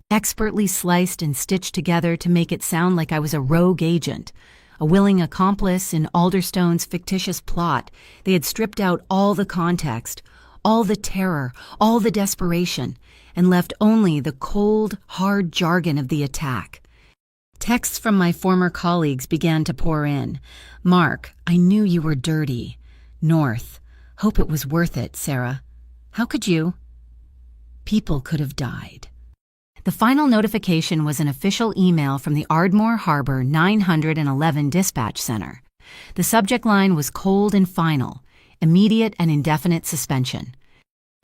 expertly sliced and stitched together to make it sound like I was a rogue agent, a willing accomplice in Alderstone's fictitious plot. They had stripped out all the context, all the terror, all the desperation, and left only the cold, hard jargon of the attack. Texts from my former colleagues began to pour in. "Mark, I knew you were dirty." North, "Hope it was worth it, Sarah. How could you?" People could have died. The final notification was an official email from the Ardmore Harbor 911 Dispatch Center. The subject line was cold and final, immediate and indefinite suspension.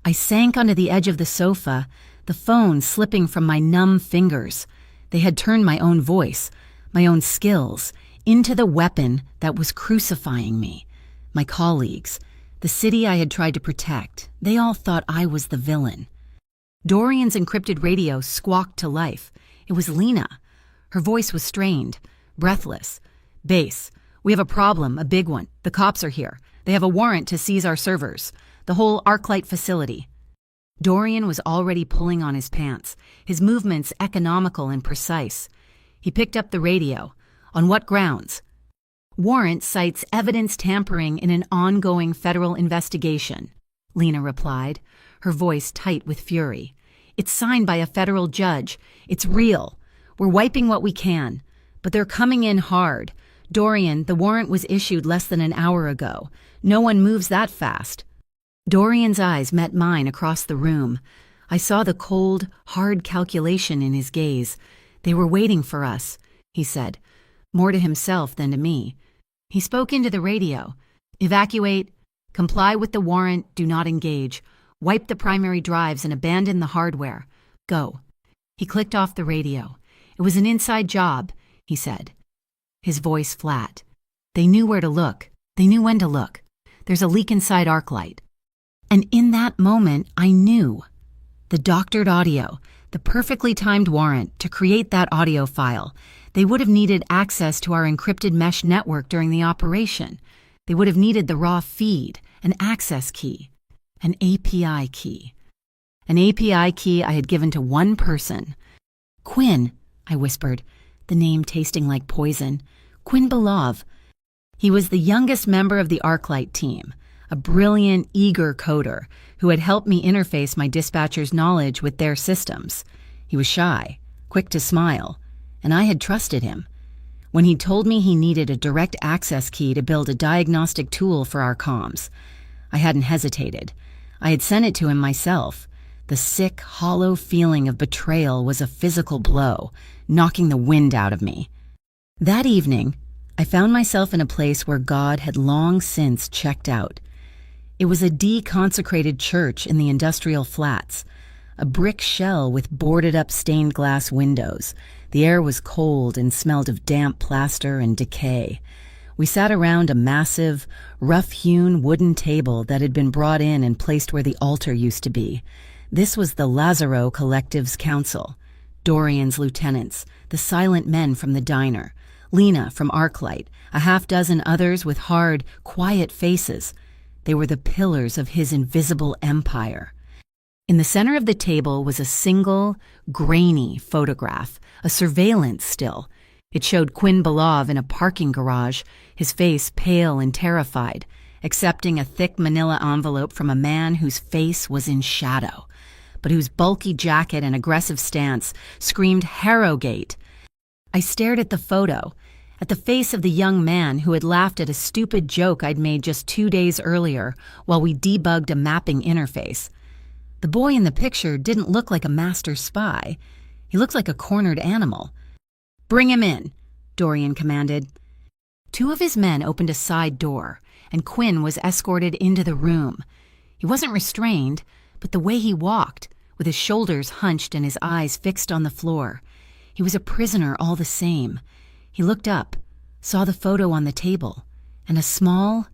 I sank onto the edge of the sofa, the phone slipping from my numb fingers. They had turned my own voice, my own skills, into the weapon that was crucifying me. My colleagues, the city I had tried to protect, they all thought I was the villain. Dorian's encrypted radio squawked to life. It was Lena. Her voice was strained, breathless. "Base, we have a problem, a big one. The cops are here. They have a warrant to seize our servers. The whole ArcLight facility." Dorian was already pulling on his pants, his movements economical and precise. He picked up the radio. "On what grounds?" "Warrant cites evidence tampering in an ongoing federal investigation," Lena replied, her voice tight with fury. "It's signed by a federal judge. It's real. We're wiping what we can. But they're coming in hard. Dorian, the warrant was issued less than an hour ago. No one moves that fast." Dorian's eyes met mine across the room. I saw the cold, hard calculation in his gaze. "They were waiting for us," he said, more to himself than to me. He spoke into the radio. "Evacuate. Comply with the warrant. Do not engage. Wipe the primary drives and abandon the hardware. Go." He clicked off the radio. "It was an inside job," he said, his voice flat. "They knew where to look. They knew when to look. There's a leak inside ArcLight." And in that moment, I knew. The doctored audio, the perfectly timed warrant to create that audio file. They would have needed access to our encrypted mesh network during the operation. They would have needed the raw feed, an access key, an API key. An API key I had given to one person. "Quinn," I whispered, the name tasting like poison. "Quinn Belov." He was the youngest member of the ArcLight team, a brilliant, eager coder who had helped me interface my dispatcher's knowledge with their systems. He was shy, quick to smile, and I had trusted him. When he told me he needed a direct access key to build a diagnostic tool for our comms, I hadn't hesitated. I had sent it to him myself. The sick, hollow feeling of betrayal was a physical blow, knocking the wind out of me. That evening, I found myself in a place where God had long since checked out. It was a deconsecrated church in the industrial flats, a brick shell with boarded-up stained glass windows. The air was cold and smelled of damp plaster and decay. We sat around a massive, rough-hewn wooden table that had been brought in and placed where the altar used to be. This was the Lazaro Collective's council, Dorian's lieutenants, the silent men from the diner, Lena from ArcLight, a half-dozen others with hard, quiet faces. They were the pillars of his invisible empire. In the center of the table was a single, grainy photograph, a surveillance still. It showed Quinn Belov in a parking garage, his face pale and terrified, accepting a thick manila envelope from a man whose face was in shadow, but whose bulky jacket and aggressive stance screamed Harrogate. I stared at the photo, at the face of the young man who had laughed at a stupid joke I'd made just 2 days earlier while we debugged a mapping interface. The boy in the picture didn't look like a master spy. He looked like a cornered animal, "Bring him in," Dorian commanded. Two of his men opened a side door, and Quinn was escorted into the room. He wasn't restrained, but the way he walked, with his shoulders hunched and his eyes fixed on the floor, he was a prisoner all the same. He looked up, saw the photo on the table, and a small,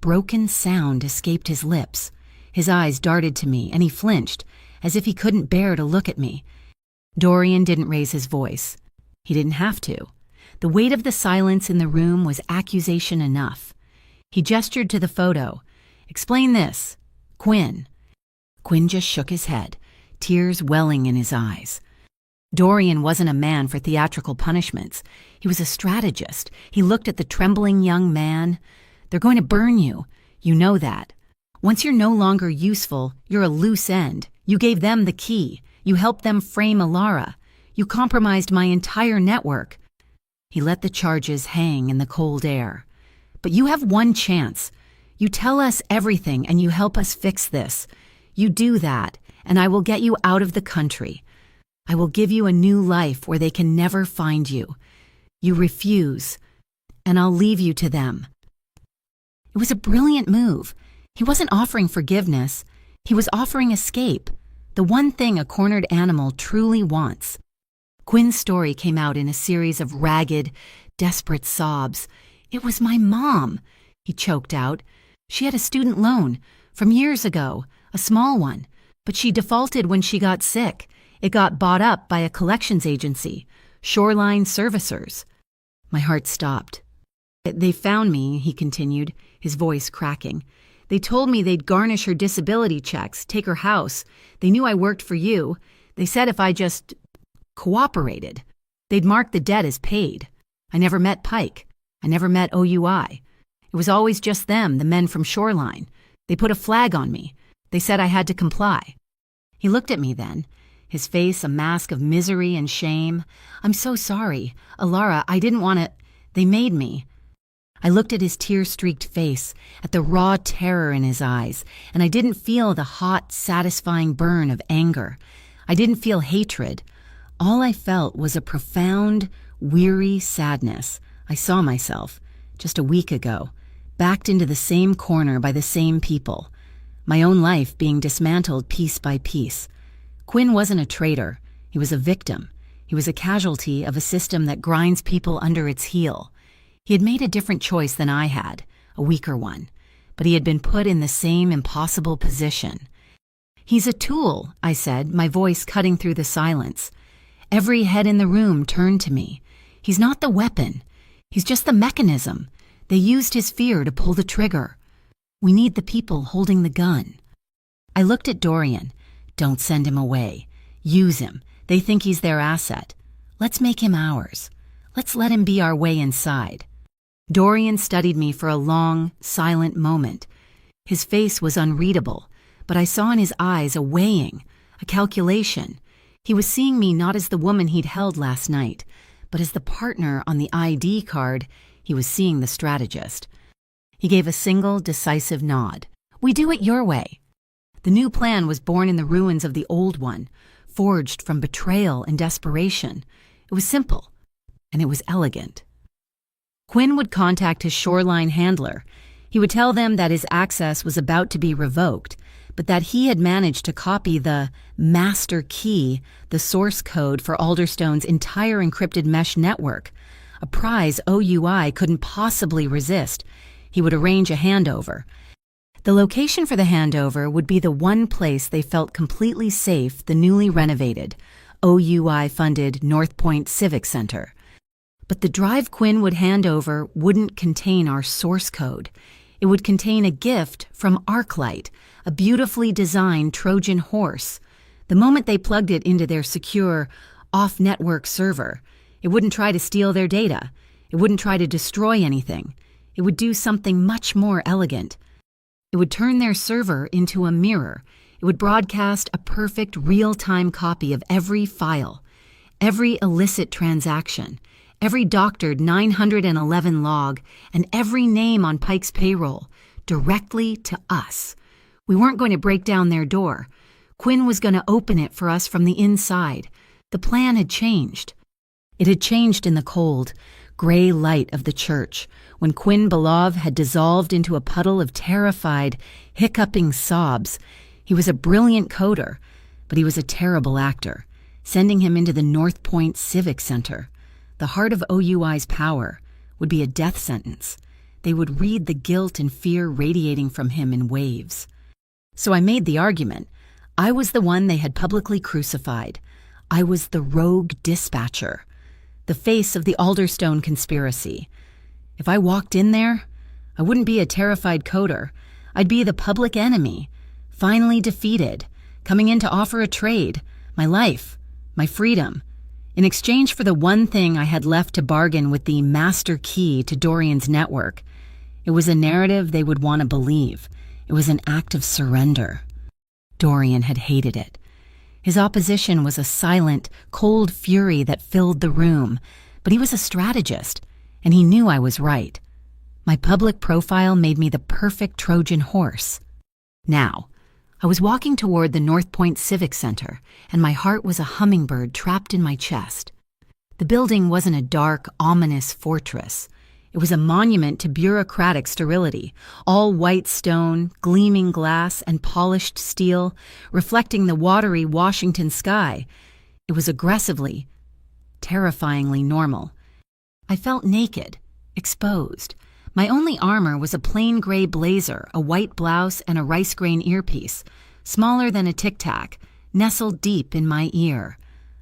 broken sound escaped his lips. His eyes darted to me, and he flinched, as if he couldn't bear to look at me. Dorian didn't raise his voice. He didn't have to. The weight of the silence in the room was accusation enough. He gestured to the photo. "Explain this. Quinn." Quinn just shook his head, tears welling in his eyes. Dorian wasn't a man for theatrical punishments. He was a strategist. He looked at the trembling young man. "They're going to burn you. You know that. Once you're no longer useful, you're a loose end. You gave them the key. You helped them frame Alara. You compromised my entire network." He let the charges hang in the cold air. "But you have one chance. You tell us everything and you help us fix this. You do that, and I will get you out of the country. I will give you a new life where they can never find you. You refuse, and I'll leave you to them." It was a brilliant move. He wasn't offering forgiveness. He was offering escape, the one thing a cornered animal truly wants. Quinn's story came out in a series of ragged, desperate sobs. "It was my mom," he choked out. "She had a student loan from years ago, a small one, but she defaulted when she got sick. It got bought up by a collections agency, Shoreline Servicers." My heart stopped. "They found me," he continued, his voice cracking. "They told me they'd garnish her disability checks, take her house. They knew I worked for you. They said if I just cooperated, they'd mark the debt as paid. I never met Pike. I never met OUI. It was always just them, the men from Shoreline. They put a flag on me. They said I had to comply." He looked at me then, his face a mask of misery and shame. "I'm so sorry. Alara, I didn't want to. They made me." I looked at his tear-streaked face, at the raw terror in his eyes, and I didn't feel the hot, satisfying burn of anger. I didn't feel hatred. All I felt was a profound, weary sadness. I saw myself, just a week ago, backed into the same corner by the same people, my own life being dismantled piece by piece. Quinn wasn't a traitor. He was a victim. He was a casualty of a system that grinds people under its heel. He had made a different choice than I had, a weaker one, but he had been put in the same impossible position. "He's a tool," I said, my voice cutting through the silence. Every head in the room turned to me. "He's not the weapon. He's just the mechanism. They used his fear to pull the trigger. We need the people holding the gun." I looked at Dorian. "Don't send him away. Use him. They think he's their asset. Let's make him ours. Let's let him be our way inside." Dorian studied me for a long, silent moment. His face was unreadable, but I saw in his eyes a weighing, a calculation. He was seeing me not as the woman he'd held last night, but as the partner on the ID card. He was seeing the strategist. He gave a single, decisive nod. "We do it your way." The new plan was born in the ruins of the old one, forged from betrayal and desperation. It was simple, and it was elegant. Quinn would contact his Shoreline handler. He would tell them that his access was about to be revoked, but that he had managed to copy the master key, the source code for Alderstone's entire encrypted mesh network, a prize OUI couldn't possibly resist. He would arrange a handover. The location for the handover would be the one place they felt completely safe, the newly renovated, OUI-funded North Point Civic Center. But the drive Quinn would hand over wouldn't contain our source code. It would contain a gift from Arclight, a beautifully designed Trojan horse. The moment they plugged it into their secure, off-network server, it wouldn't try to steal their data. It wouldn't try to destroy anything. It would do something much more elegant. It would turn their server into a mirror. It would broadcast a perfect real-time copy of every file, every illicit transaction, every doctored 911 log, and every name on Pike's payroll, directly to us. We weren't going to break down their door. Quinn was going to open it for us from the inside. The plan had changed. It had changed in the cold, gray light of the church, when Quinn Belov had dissolved into a puddle of terrified, hiccuping sobs. He was a brilliant coder, but he was a terrible actor, sending him into the North Point Civic Center. The heart of OUI's power would be a death sentence. They would read the guilt and fear radiating from him in waves. So I made the argument. I was the one they had publicly crucified. I was the rogue dispatcher, the face of the Alderstone conspiracy. If I walked in there, I wouldn't be a terrified coder. I'd be the public enemy, finally defeated, coming in to offer a trade, my life, my freedom, in exchange for the one thing I had left to bargain with the master key to Dorian's network. It was a narrative they would want to believe. It was an act of surrender. Dorian had hated it. His opposition was a silent, cold fury that filled the room, but he was a strategist, and he knew I was right. My public profile made me the perfect Trojan horse. Now, I was walking toward the North Point Civic Center, and my heart was a hummingbird trapped in my chest. The building wasn't a dark, ominous fortress. It was a monument to bureaucratic sterility, all white stone, gleaming glass, and polished steel, reflecting the watery Washington sky. It was aggressively, terrifyingly normal. I felt naked, exposed. My only armor was a plain gray blazer, a white blouse, and a rice grain earpiece, smaller than a tic-tac, nestled deep in my ear.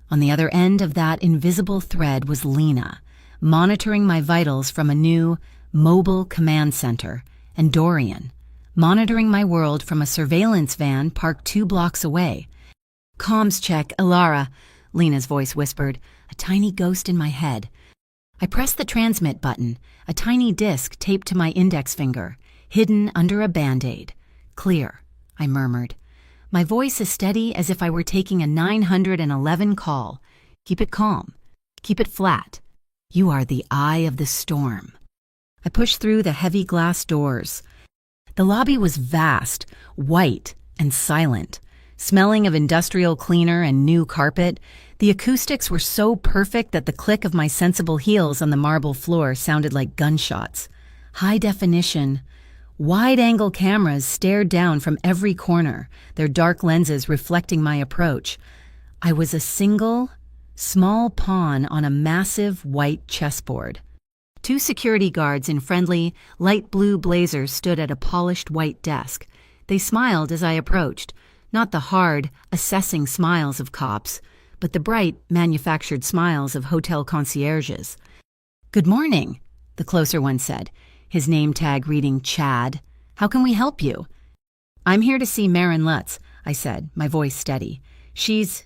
On the other end of that invisible thread was Lena, monitoring my vitals from a new, mobile command center, and Dorian, monitoring my world from a surveillance van parked 2 blocks away. "Comms check, Ilara," Lena's voice whispered, a tiny ghost in my head. I pressed the transmit button, a tiny disc taped to my index finger, hidden under a Band-Aid. "Clear," I murmured, my voice as steady as if I were taking a 911 call. "Keep it calm. Keep it flat. You are the eye of the storm." I pushed through the heavy glass doors. The lobby was vast, white, and silent. Smelling of industrial cleaner and new carpet, the acoustics were so perfect that the click of my sensible heels on the marble floor sounded like gunshots. High definition, wide-angle cameras stared down from every corner, their dark lenses reflecting my approach. I was a single, small pawn on a massive white chessboard. 2 security guards in friendly, light blue blazers stood at a polished white desk. They smiled as I approached, not the hard, assessing smiles of cops, but the bright, manufactured smiles of hotel concierges. "Good morning," the closer one said, his name tag reading Chad. "How can we help you?" "I'm here to see Marin Lutz," I said, my voice steady. "She's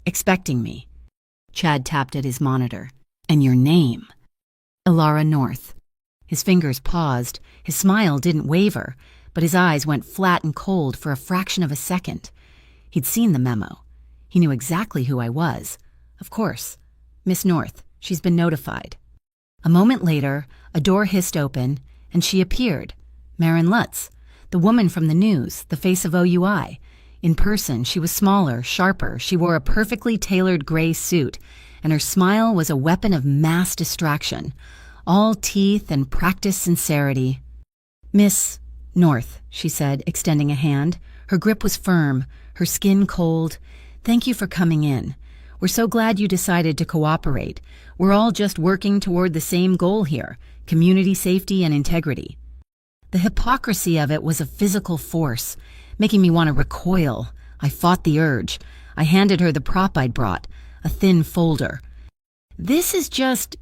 expecting me." Chad tapped at his monitor. "And your name?" "Ilara North." His fingers paused. His smile didn't waver, but his eyes went flat and cold for a fraction of a second. He'd seen the memo. He knew exactly who I was. Of course. "Miss North, she's been notified." A moment later, a door hissed open, and she appeared. Marin Lutz, the woman from the news, the face of OUI. In person, she was smaller, sharper. She wore a perfectly tailored gray suit, and her smile was a weapon of mass distraction, all teeth and practiced sincerity. "Miss North," she said, extending a hand. Her grip was firm, her skin cold. "Thank you for coming in. We're so glad you decided to cooperate. We're all just working toward the same goal here, community safety and integrity." The hypocrisy of it was a physical force, making me want to recoil. I fought the urge. I handed her the prop I'd brought, a thin folder. "This is just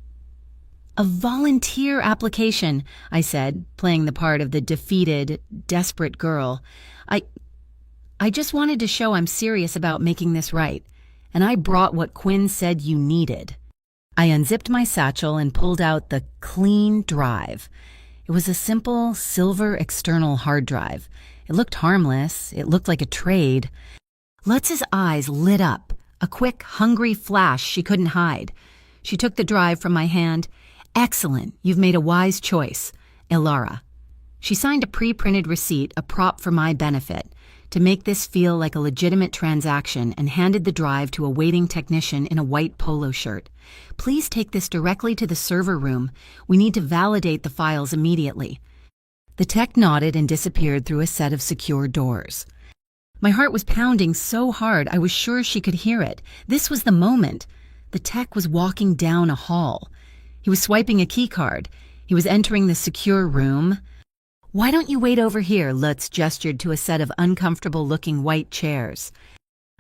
a volunteer application," I said, playing the part of the defeated, desperate girl. I just wanted to show I'm serious about making this right, and I brought what Quinn said you needed." I unzipped my satchel and pulled out the clean drive. It was a simple, silver external hard drive. It looked harmless. It looked like a trade. Lutz's eyes lit up, a quick, hungry flash she couldn't hide. She took the drive from my hand. "Excellent. You've made a wise choice. Ilara." She signed a pre-printed receipt, a prop for my benefit. to make this feel like a legitimate transaction, and handed the drive to a waiting technician in a white polo shirt. "Please take this directly to the server room. We need to validate the files immediately." The tech nodded and disappeared through a set of secure doors. My heart was pounding so hard I was sure she could hear it. This was the moment. The tech was walking down a hall. He was swiping a key card. He was entering the secure room. "Why don't you wait over here?" Lutz gestured to a set of uncomfortable-looking white chairs.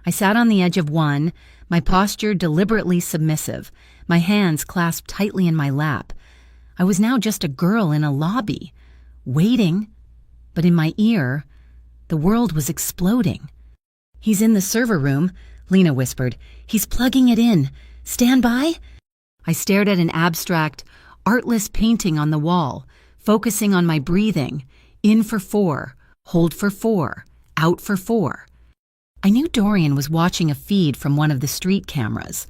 I sat on the edge of one, my posture deliberately submissive, my hands clasped tightly in my lap. I was now just a girl in a lobby, waiting, but in my ear, the world was exploding. "He's in the server room," Lena whispered. "He's plugging it in. Stand by." I stared at an abstract, artless painting on the wall, focusing on my breathing. In for 4, hold for 4, out for 4. I knew Dorian was watching a feed from one of the street cameras.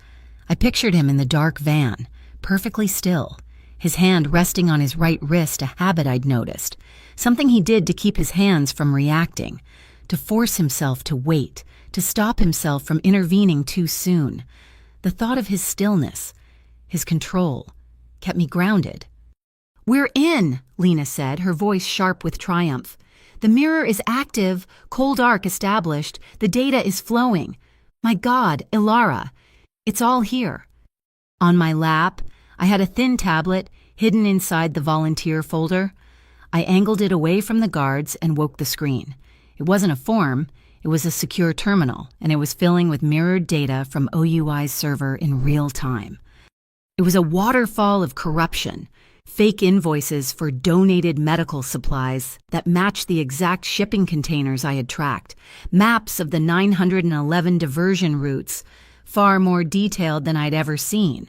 I pictured him in the dark van, perfectly still, his hand resting on his right wrist, a habit I'd noticed, something he did to keep his hands from reacting, to force himself to wait, to stop himself from intervening too soon. The thought of his stillness, his control, kept me grounded. "We're in," Lena said, her voice sharp with triumph. "The mirror is active, cold arc established, the data is flowing. My God, Ilara, it's all here." On my lap, I had a thin tablet hidden inside the volunteer folder. I angled it away from the guards and woke the screen. It wasn't a form, it was a secure terminal, and it was filling with mirrored data from OUI's server in real time. It was a waterfall of corruption, fake invoices for donated medical supplies that matched the exact shipping containers I had tracked, maps of the 911 diversion routes, far more detailed than I'd ever seen,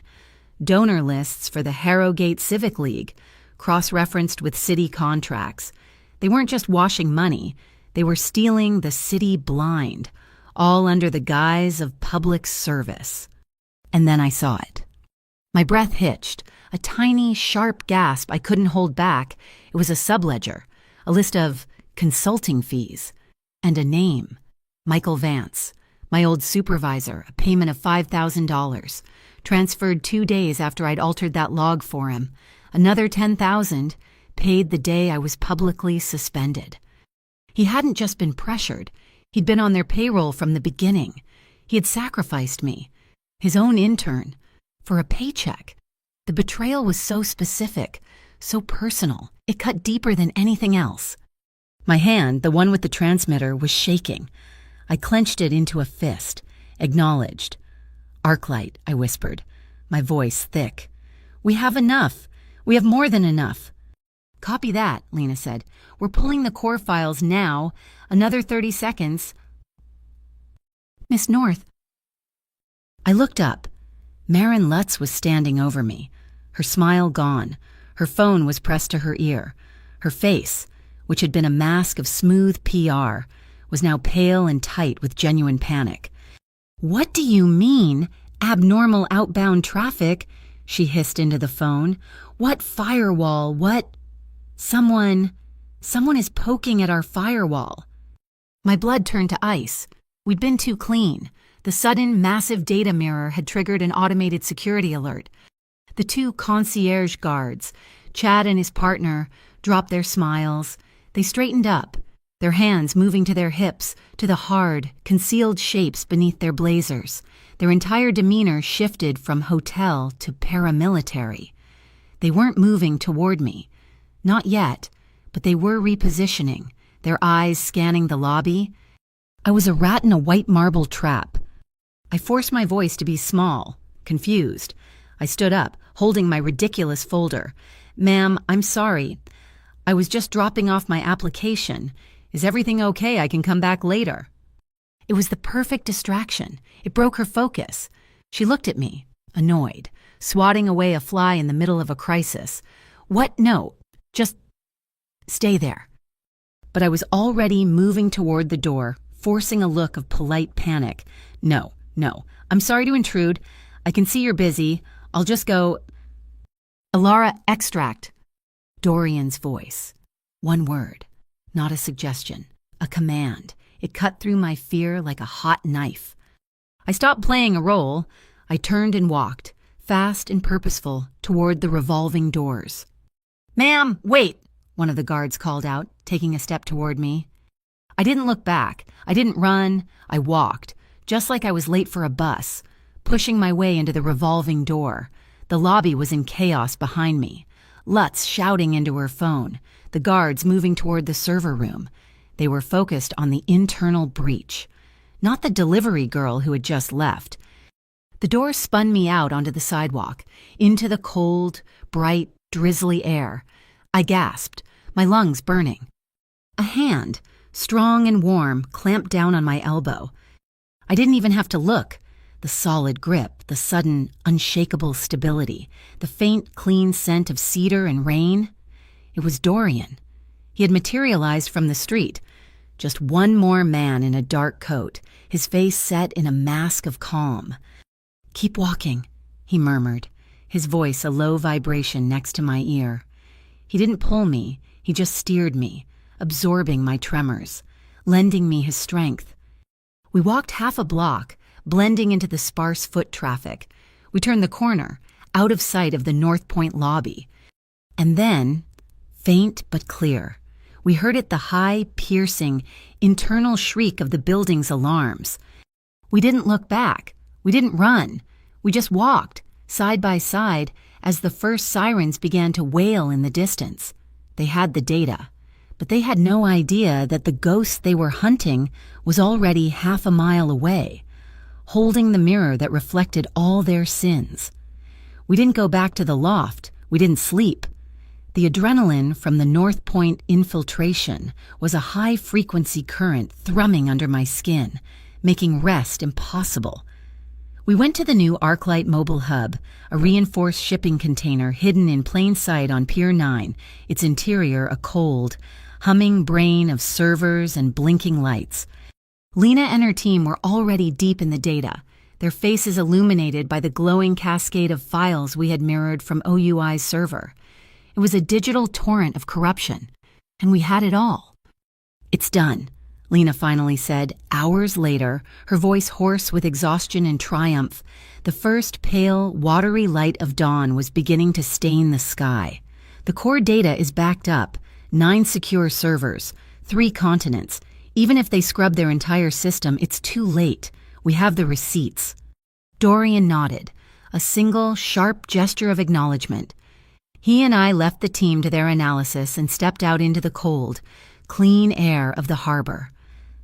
donor lists for the Harrogate Civic League, cross-referenced with city contracts. They weren't just washing money, they were stealing the city blind, all under the guise of public service. And then I saw it. My breath hitched, a tiny, sharp gasp I couldn't hold back. It was a subledger, a list of consulting fees, and a name, Michael Vance, my old supervisor, a payment of $5,000, transferred 2 days after I'd altered that log for him. Another $10,000, paid the day I was publicly suspended. He hadn't just been pressured, he'd been on their payroll from the beginning. He had sacrificed me, his own intern, for a paycheck. The betrayal was so specific, so personal, it cut deeper than anything else. My hand, the one with the transmitter, was shaking. I clenched it into a fist, acknowledged. "Arclight," I whispered, my voice thick. "We have enough. We have more than enough." "Copy that," Lena said. "We're pulling the core files now. Another 30 seconds. Miss North." I looked up. Marin Lutz was standing over me, her smile gone. Her phone was pressed to her ear. Her face, which had been a mask of smooth PR, was now pale and tight with genuine panic. "What do you mean, abnormal outbound traffic?" she hissed into the phone. "What firewall? What? Someone is poking at our firewall." My blood turned to ice. We'd been too clean. The sudden, massive data mirror had triggered an automated security alert. The 2 concierge guards, Chad and his partner, dropped their smiles. They straightened up, their hands moving to their hips, to the hard, concealed shapes beneath their blazers. Their entire demeanor shifted from hotel to paramilitary. They weren't moving toward me. Not yet, but they were repositioning, their eyes scanning the lobby. I was a rat in a white marble trap. I forced my voice to be small, confused. I stood up, holding my ridiculous folder. "Ma'am, I'm sorry. I was just dropping off my application. Is everything okay? I can come back later." It was the perfect distraction. It broke her focus. She looked at me, annoyed, swatting away a fly in the middle of a crisis. "What? No, just stay there." But I was already moving toward the door, forcing a look of polite panic. No, I'm sorry to intrude. I can see you're busy. I'll just go." "Ilara, extract." Dorian's voice. One word, not a suggestion, a command. It cut through my fear like a hot knife. I stopped playing a role. I turned and walked, fast and purposeful, toward the revolving doors. "Ma'am, wait," one of the guards called out, taking a step toward me. I didn't look back. I didn't run. I walked, just like I was late for a bus, pushing my way into the revolving door. The lobby was in chaos behind me. Lutz shouting into her phone, the guards moving toward the server room. They were focused on the internal breach, not the delivery girl who had just left. The door spun me out onto the sidewalk, into the cold, bright, drizzly air. I gasped, my lungs burning. A hand, strong and warm, clamped down on my elbow. I didn't even have to look. The solid grip, the sudden, unshakable stability, the faint, clean scent of cedar and rain. It was Dorian. He had materialized from the street. Just one more man in a dark coat, his face set in a mask of calm. "Keep walking," he murmured, his voice a low vibration next to my ear. He didn't pull me, he just steered me, absorbing my tremors, lending me his strength. We walked half a block, blending into the sparse foot traffic. We turned the corner, out of sight of the North Point lobby. And then, faint but clear, we heard it, the high, piercing, internal shriek of the building's alarms. We didn't look back. We didn't run. We just walked, side by side, as the first sirens began to wail in the distance. They had the data, but they had no idea that the ghost they were hunting was already half a mile away, holding the mirror that reflected all their sins. We didn't go back to the loft. We didn't sleep. The adrenaline from the North Point infiltration was a high-frequency current thrumming under my skin, making rest impossible. We went to the new ArcLight mobile hub, a reinforced shipping container hidden in plain sight on Pier 9, its interior a cold, humming brain of servers and blinking lights. Lena and her team were already deep in the data, their faces illuminated by the glowing cascade of files we had mirrored from OUI's server. It was a digital torrent of corruption, and we had it all. "It's done," Lena finally said, hours later, her voice hoarse with exhaustion and triumph. The first pale, watery light of dawn was beginning to stain the sky. "The core data is backed up, 9 secure servers, 3 continents. Even if they scrub their entire system, it's too late. We have the receipts." Dorian nodded, a single, sharp gesture of acknowledgement. He and I left the team to their analysis and stepped out into the cold, clean air of the harbor.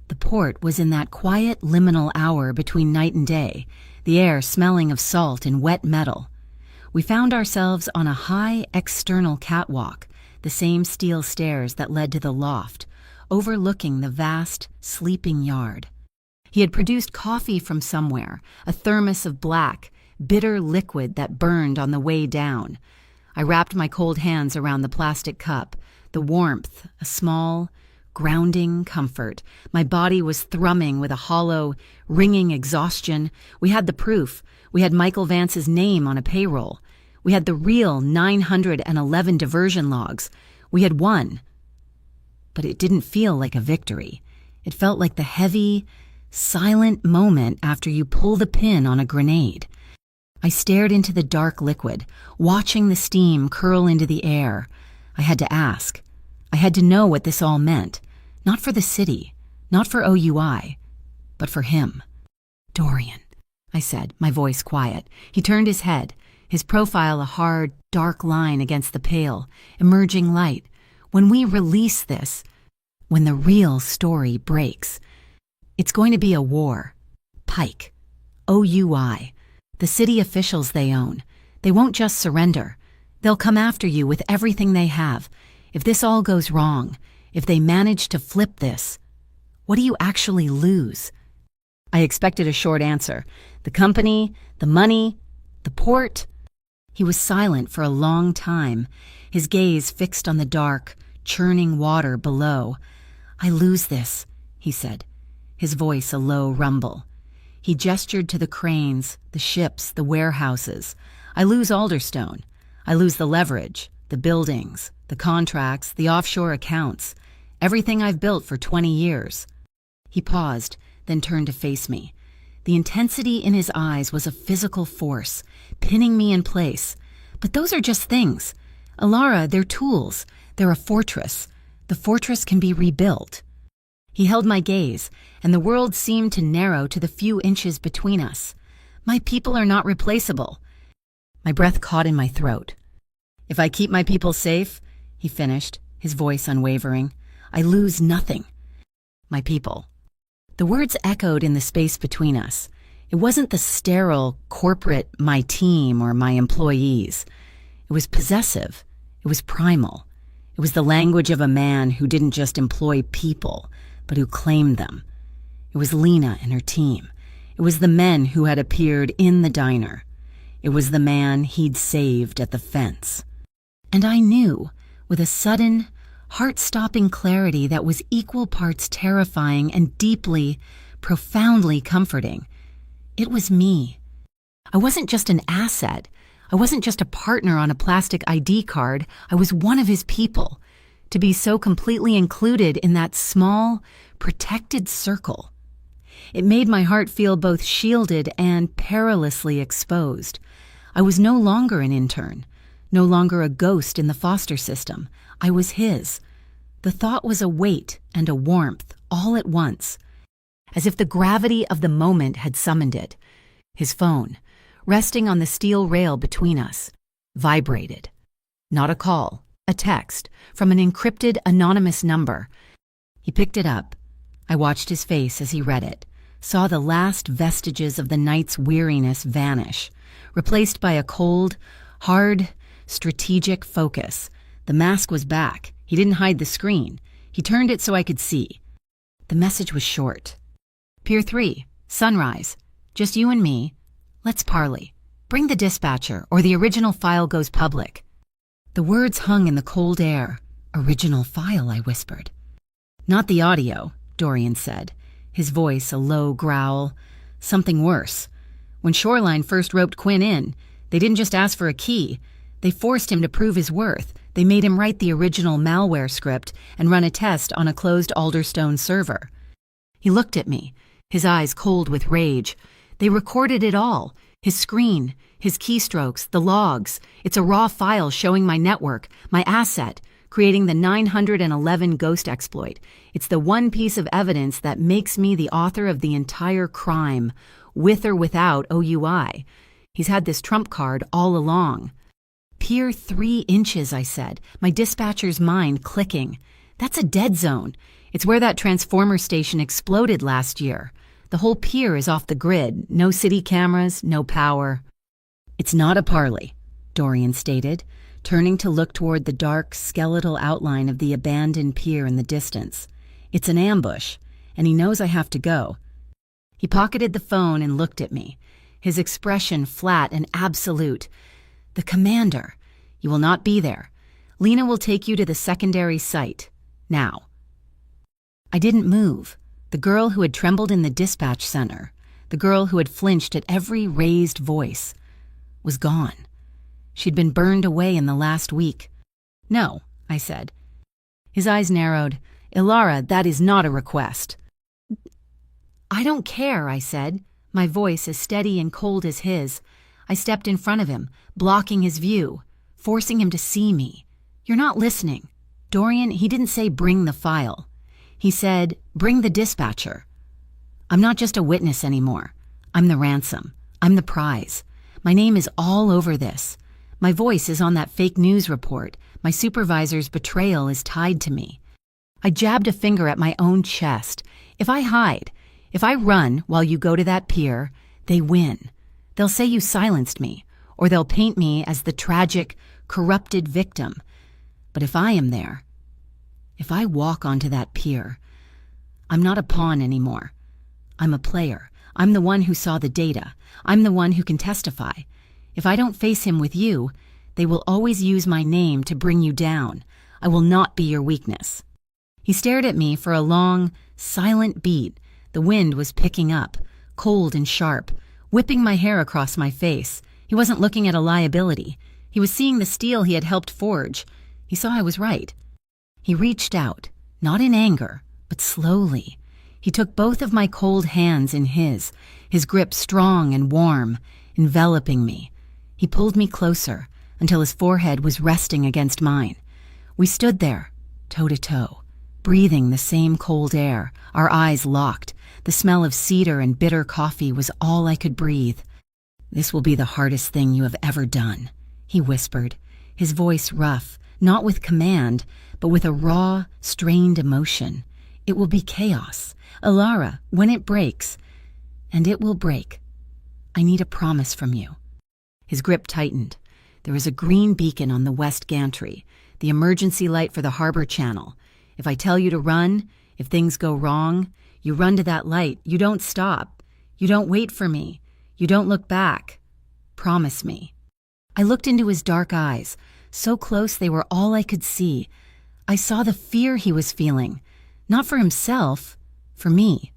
The port was in that quiet, liminal hour between night and day, the air smelling of salt and wet metal. We found ourselves on a high, external catwalk, the same steel stairs that led to the loft, overlooking the vast, sleeping yard. He had produced coffee from somewhere, a thermos of black, bitter liquid that burned on the way down. I wrapped my cold hands around the plastic cup, the warmth, a small, grounding comfort. My body was thrumming with a hollow, ringing exhaustion. We had the proof. We had Michael Vance's name on a payroll. We had the real 911 diversion logs. We had won. But it didn't feel like a victory. It felt like the heavy, silent moment after you pull the pin on a grenade. I stared into the dark liquid, watching the steam curl into the air. I had to ask. I had to know what this all meant. Not for the city, not for OUI, but for him. "Dorian," I said, my voice quiet. He turned his head, his profile a hard, dark line against the pale, emerging light. "When we release this, when the real story breaks, it's going to be a war. Pike, OUI, the city officials they own. They won't just surrender. They'll come after you with everything they have. If this all goes wrong, if they manage to flip this, what do you actually lose?" I expected a short answer. The company, the money, the port. He was silent for a long time, his gaze fixed on the dark, churning water below. "I lose this," he said, his voice a low rumble. He gestured to the cranes, the ships, the warehouses. "I lose Alderstone. I lose the leverage, the buildings, the contracts, the offshore accounts, everything I've built for 20 years. He paused, then turned to face me. The intensity in his eyes was a physical force, pinning me in place. But those are just things. Alara, they're tools. They're a fortress. The fortress can be rebuilt. He held my gaze, and the world seemed to narrow to the few inches between us. My people are not replaceable. My breath caught in my throat. If I keep my people safe, he finished, his voice unwavering, I lose nothing. My people. The words echoed in the space between us. It wasn't the sterile, corporate, my team or my employees. It was possessive. It was primal. It was the language of a man who didn't just employ people, but who claimed them. It was Lena and her team. It was the men who had appeared in the diner. It was the man he'd saved at the fence. And I knew, with a sudden, heart-stopping clarity that was equal parts terrifying and deeply, profoundly comforting, it was me. I wasn't just an asset. I wasn't just a partner on a plastic ID card. I was one of his people. To be so completely included in that small, protected circle. It made my heart feel both shielded and perilously exposed. I was no longer an intern, no longer a ghost in the foster system. I was his. The thought was a weight and a warmth all at once, as if the gravity of the moment had summoned it. His phone, resting on the steel rail between us, vibrated. Not a call, a text from an encrypted anonymous number. He picked it up. I watched his face as he read it, saw the last vestiges of the night's weariness vanish, replaced by a cold, hard, strategic focus. The mask was back. He didn't hide the screen. He turned it so I could see. The message was short. Pier 3, sunrise. Just you and me. Let's parley. Bring the dispatcher, or the original file goes public. The words hung in the cold air. Original file, I whispered. Not the audio, Dorian said, his voice a low growl. Something worse. When Shoreline first roped Quinn in, they didn't just ask for a key. They forced him to prove his worth. They made him write the original malware script and run a test on a closed Alderstone server. He looked at me, his eyes cold with rage. They recorded it all. His screen, his keystrokes, the logs. It's a raw file showing my network, my asset, creating the 911 Ghost exploit. It's the one piece of evidence that makes me the author of the entire crime, with or without OUI. He's had this trump card all along. Pier 3 inches, I said, my dispatcher's mind clicking. That's a dead zone. It's where that transformer station exploded last year. The whole pier is off the grid. No city cameras, no power. It's not a parley, Dorian stated, turning to look toward the dark, skeletal outline of the abandoned pier in the distance. It's an ambush, and he knows I have to go. He pocketed the phone and looked at me, his expression flat and absolute. The commander. You will not be there. Lena will take you to the secondary site. Now. I didn't move. The girl who had trembled in the dispatch center, the girl who had flinched at every raised voice, was gone. She'd been burned away in the last week. No, I said. His eyes narrowed. Ilara, that is not a request. I don't care, I said, my voice as steady and cold as his. I stepped in front of him, blocking his view, forcing him to see me. You're not listening. Dorian, he didn't say bring the file. He said, bring the dispatcher. I'm not just a witness anymore. I'm the ransom. I'm the prize. My name is all over this. My voice is on that fake news report. My supervisor's betrayal is tied to me. I jabbed a finger at my own chest. If I hide, if I run while you go to that pier, they win. They'll say you silenced me, or they'll paint me as the tragic, corrupted victim. But if I am there, if I walk onto that pier, I'm not a pawn anymore. I'm a player. I'm the one who saw the data. I'm the one who can testify. If I don't face him with you, they will always use my name to bring you down. I will not be your weakness. He stared at me for a long, silent beat. The wind was picking up, cold and sharp, whipping my hair across my face. He wasn't looking at a liability. He was seeing the steel he had helped forge. He saw I was right. He reached out, not in anger, but slowly. He took both of my cold hands in his grip strong and warm, enveloping me. He pulled me closer until his forehead was resting against mine. We stood there, toe to toe, breathing the same cold air, our eyes locked. The smell of cedar and bitter coffee was all I could breathe. "This will be the hardest thing you have ever done," he whispered, his voice rough, not with command, but with a raw, strained emotion. "It will be chaos. Alara, when it breaks, and it will break, I need a promise from you." His grip tightened. There was a green beacon on the west gantry, the emergency light for the harbor channel. If I tell you to run, if things go wrong, you run to that light. You don't stop. You don't wait for me. You don't look back. Promise me. I looked into his dark eyes, so close they were all I could see. I saw the fear he was feeling, not for himself, for me.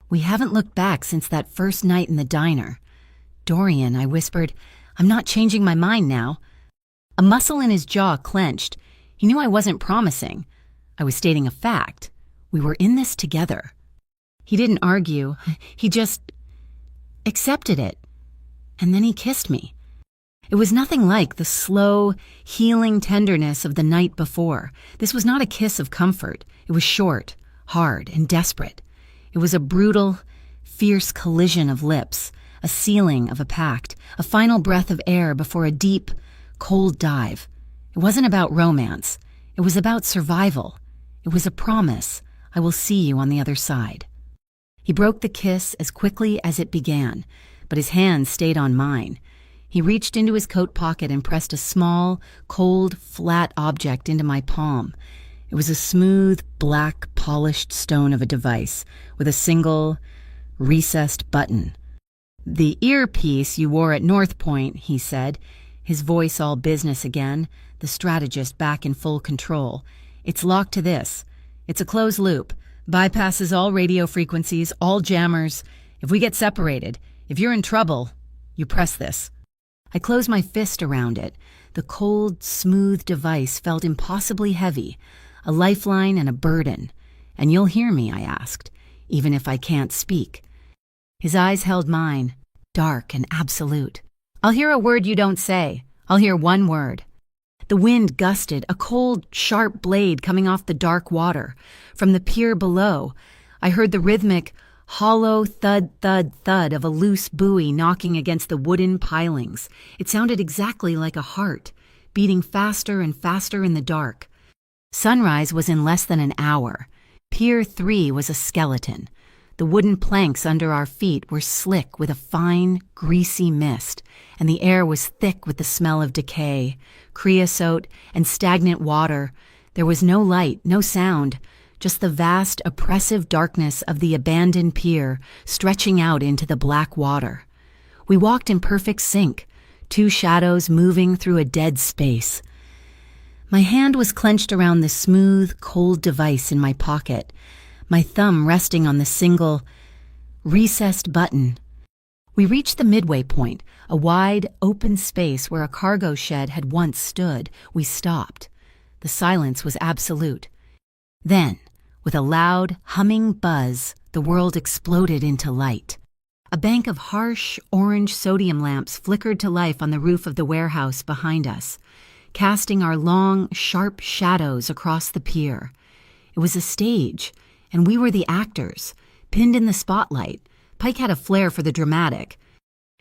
"We haven't looked back since that first night in the diner." "Dorian," I whispered, "I'm not changing my mind now." A muscle in his jaw clenched. He knew I wasn't promising. I was stating a fact. We were in this together. He didn't argue. He just accepted it. And then he kissed me. It was nothing like the slow, healing tenderness of the night before. This was not a kiss of comfort. It was short, hard, and desperate. It was a brutal, fierce collision of lips, a sealing of a pact, a final breath of air before a deep, cold dive. It wasn't about romance. It was about survival. It was a promise. I will see you on the other side. He broke the kiss as quickly as it began, but his hand stayed on mine. He reached into his coat pocket and pressed a small, cold, flat object into my palm. It was a smooth, black, polished stone of a device with a single, recessed button. "The earpiece you wore at North Point," he said, his voice all business again, the strategist back in full control. "It's locked to this. It's a closed loop. Bypasses all radio frequencies, all jammers. If we get separated, if you're in trouble, you press this." I closed my fist around it. The cold, smooth device felt impossibly heavy, a lifeline and a burden. "And you'll hear me," I asked, "even if I can't speak." His eyes held mine, dark and absolute. "I'll hear a word you don't say. I'll hear one word." The wind gusted, a cold, sharp blade coming off the dark water. From the pier below, I heard the rhythmic, hollow thud, thud, thud of a loose buoy knocking against the wooden pilings. It sounded exactly like a heart, beating faster and faster in the dark. Sunrise was in less than an hour. Pier 3 was a skeleton. The wooden planks under our feet were slick with a fine, greasy mist, and the air was thick with the smell of decay, creosote, and stagnant water. There was no light, no sound, just the vast, oppressive darkness of the abandoned pier stretching out into the black water. We walked in perfect sync, two shadows moving through a dead space. My hand was clenched around the smooth, cold device in my pocket, my thumb resting on the single, recessed button. We reached the midway point, a wide, open space where a cargo shed had once stood. We stopped. The silence was absolute. Then, with a loud, humming buzz, the world exploded into light. A bank of harsh, orange sodium lamps flickered to life on the roof of the warehouse behind us, casting our long, sharp shadows across the pier. It was a stage, and we were the actors, pinned in the spotlight. Pike had a flair for the dramatic.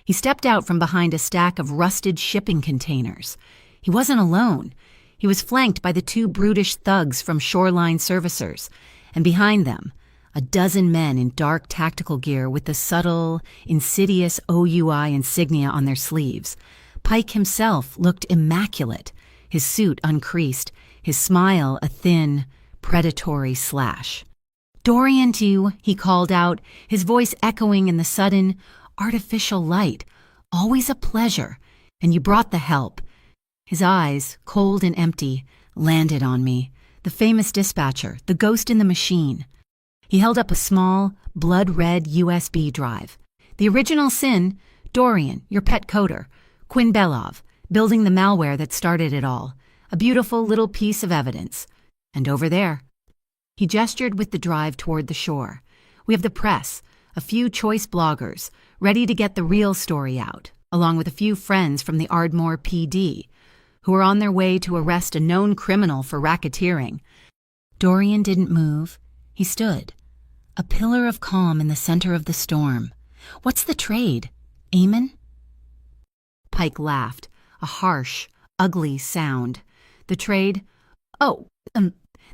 He stepped out from behind a stack of rusted shipping containers. He wasn't alone. He was flanked by the two brutish thugs from Shoreline Servicers, and behind them, a dozen men in dark tactical gear with the subtle, insidious OUI insignia on their sleeves. Pike himself looked immaculate, his suit uncreased, his smile a thin, predatory slash. "Dorian too," he called out, his voice echoing in the sudden, artificial light. "Always a pleasure, and you brought the help." His eyes, cold and empty, landed on me, the famous dispatcher, the ghost in the machine. He held up a small, blood-red USB drive. "The original sin, Dorian, your pet coder, Quinn Belov, building the malware that started it all. A beautiful little piece of evidence. And over there." He gestured with the drive toward the shore. We have the press, a few choice bloggers, ready to get the real story out, along with a few friends from the Ardmore PD, who are on their way to arrest a known criminal for racketeering. Dorian didn't move. He stood, a pillar of calm in the center of the storm. What's the trade? Eamon? Pike laughed, a harsh, ugly sound. The trade? Oh,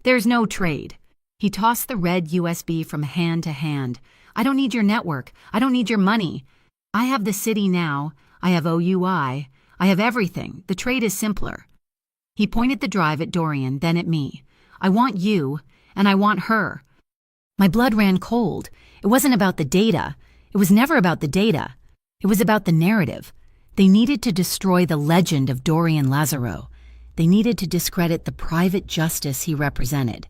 there's no trade. He tossed the red USB from hand to hand. I don't need your network. I don't need your money. I have the city now. I have OUI. I have everything. The trade is simpler. He pointed the drive at Dorian, then at me. I want you, and I want her. My blood ran cold. It wasn't about the data. It was never about the data. It was about the narrative. They needed to destroy the legend of Dorian Lazaro. They needed to discredit the private justice he represented.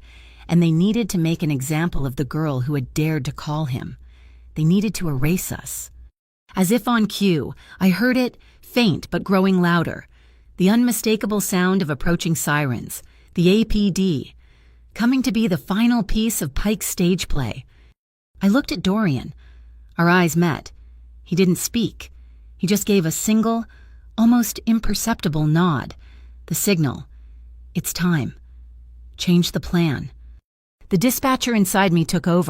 And they needed to make an example of the girl who had dared to call him. They needed to erase us. As if on cue, I heard it, faint but growing louder. The unmistakable sound of approaching sirens. The APD. Coming to be the final piece of Pike's stage play. I looked at Dorian. Our eyes met. He didn't speak. He just gave a single, almost imperceptible nod. The signal. It's time. Change the plan. The dispatcher inside me took over.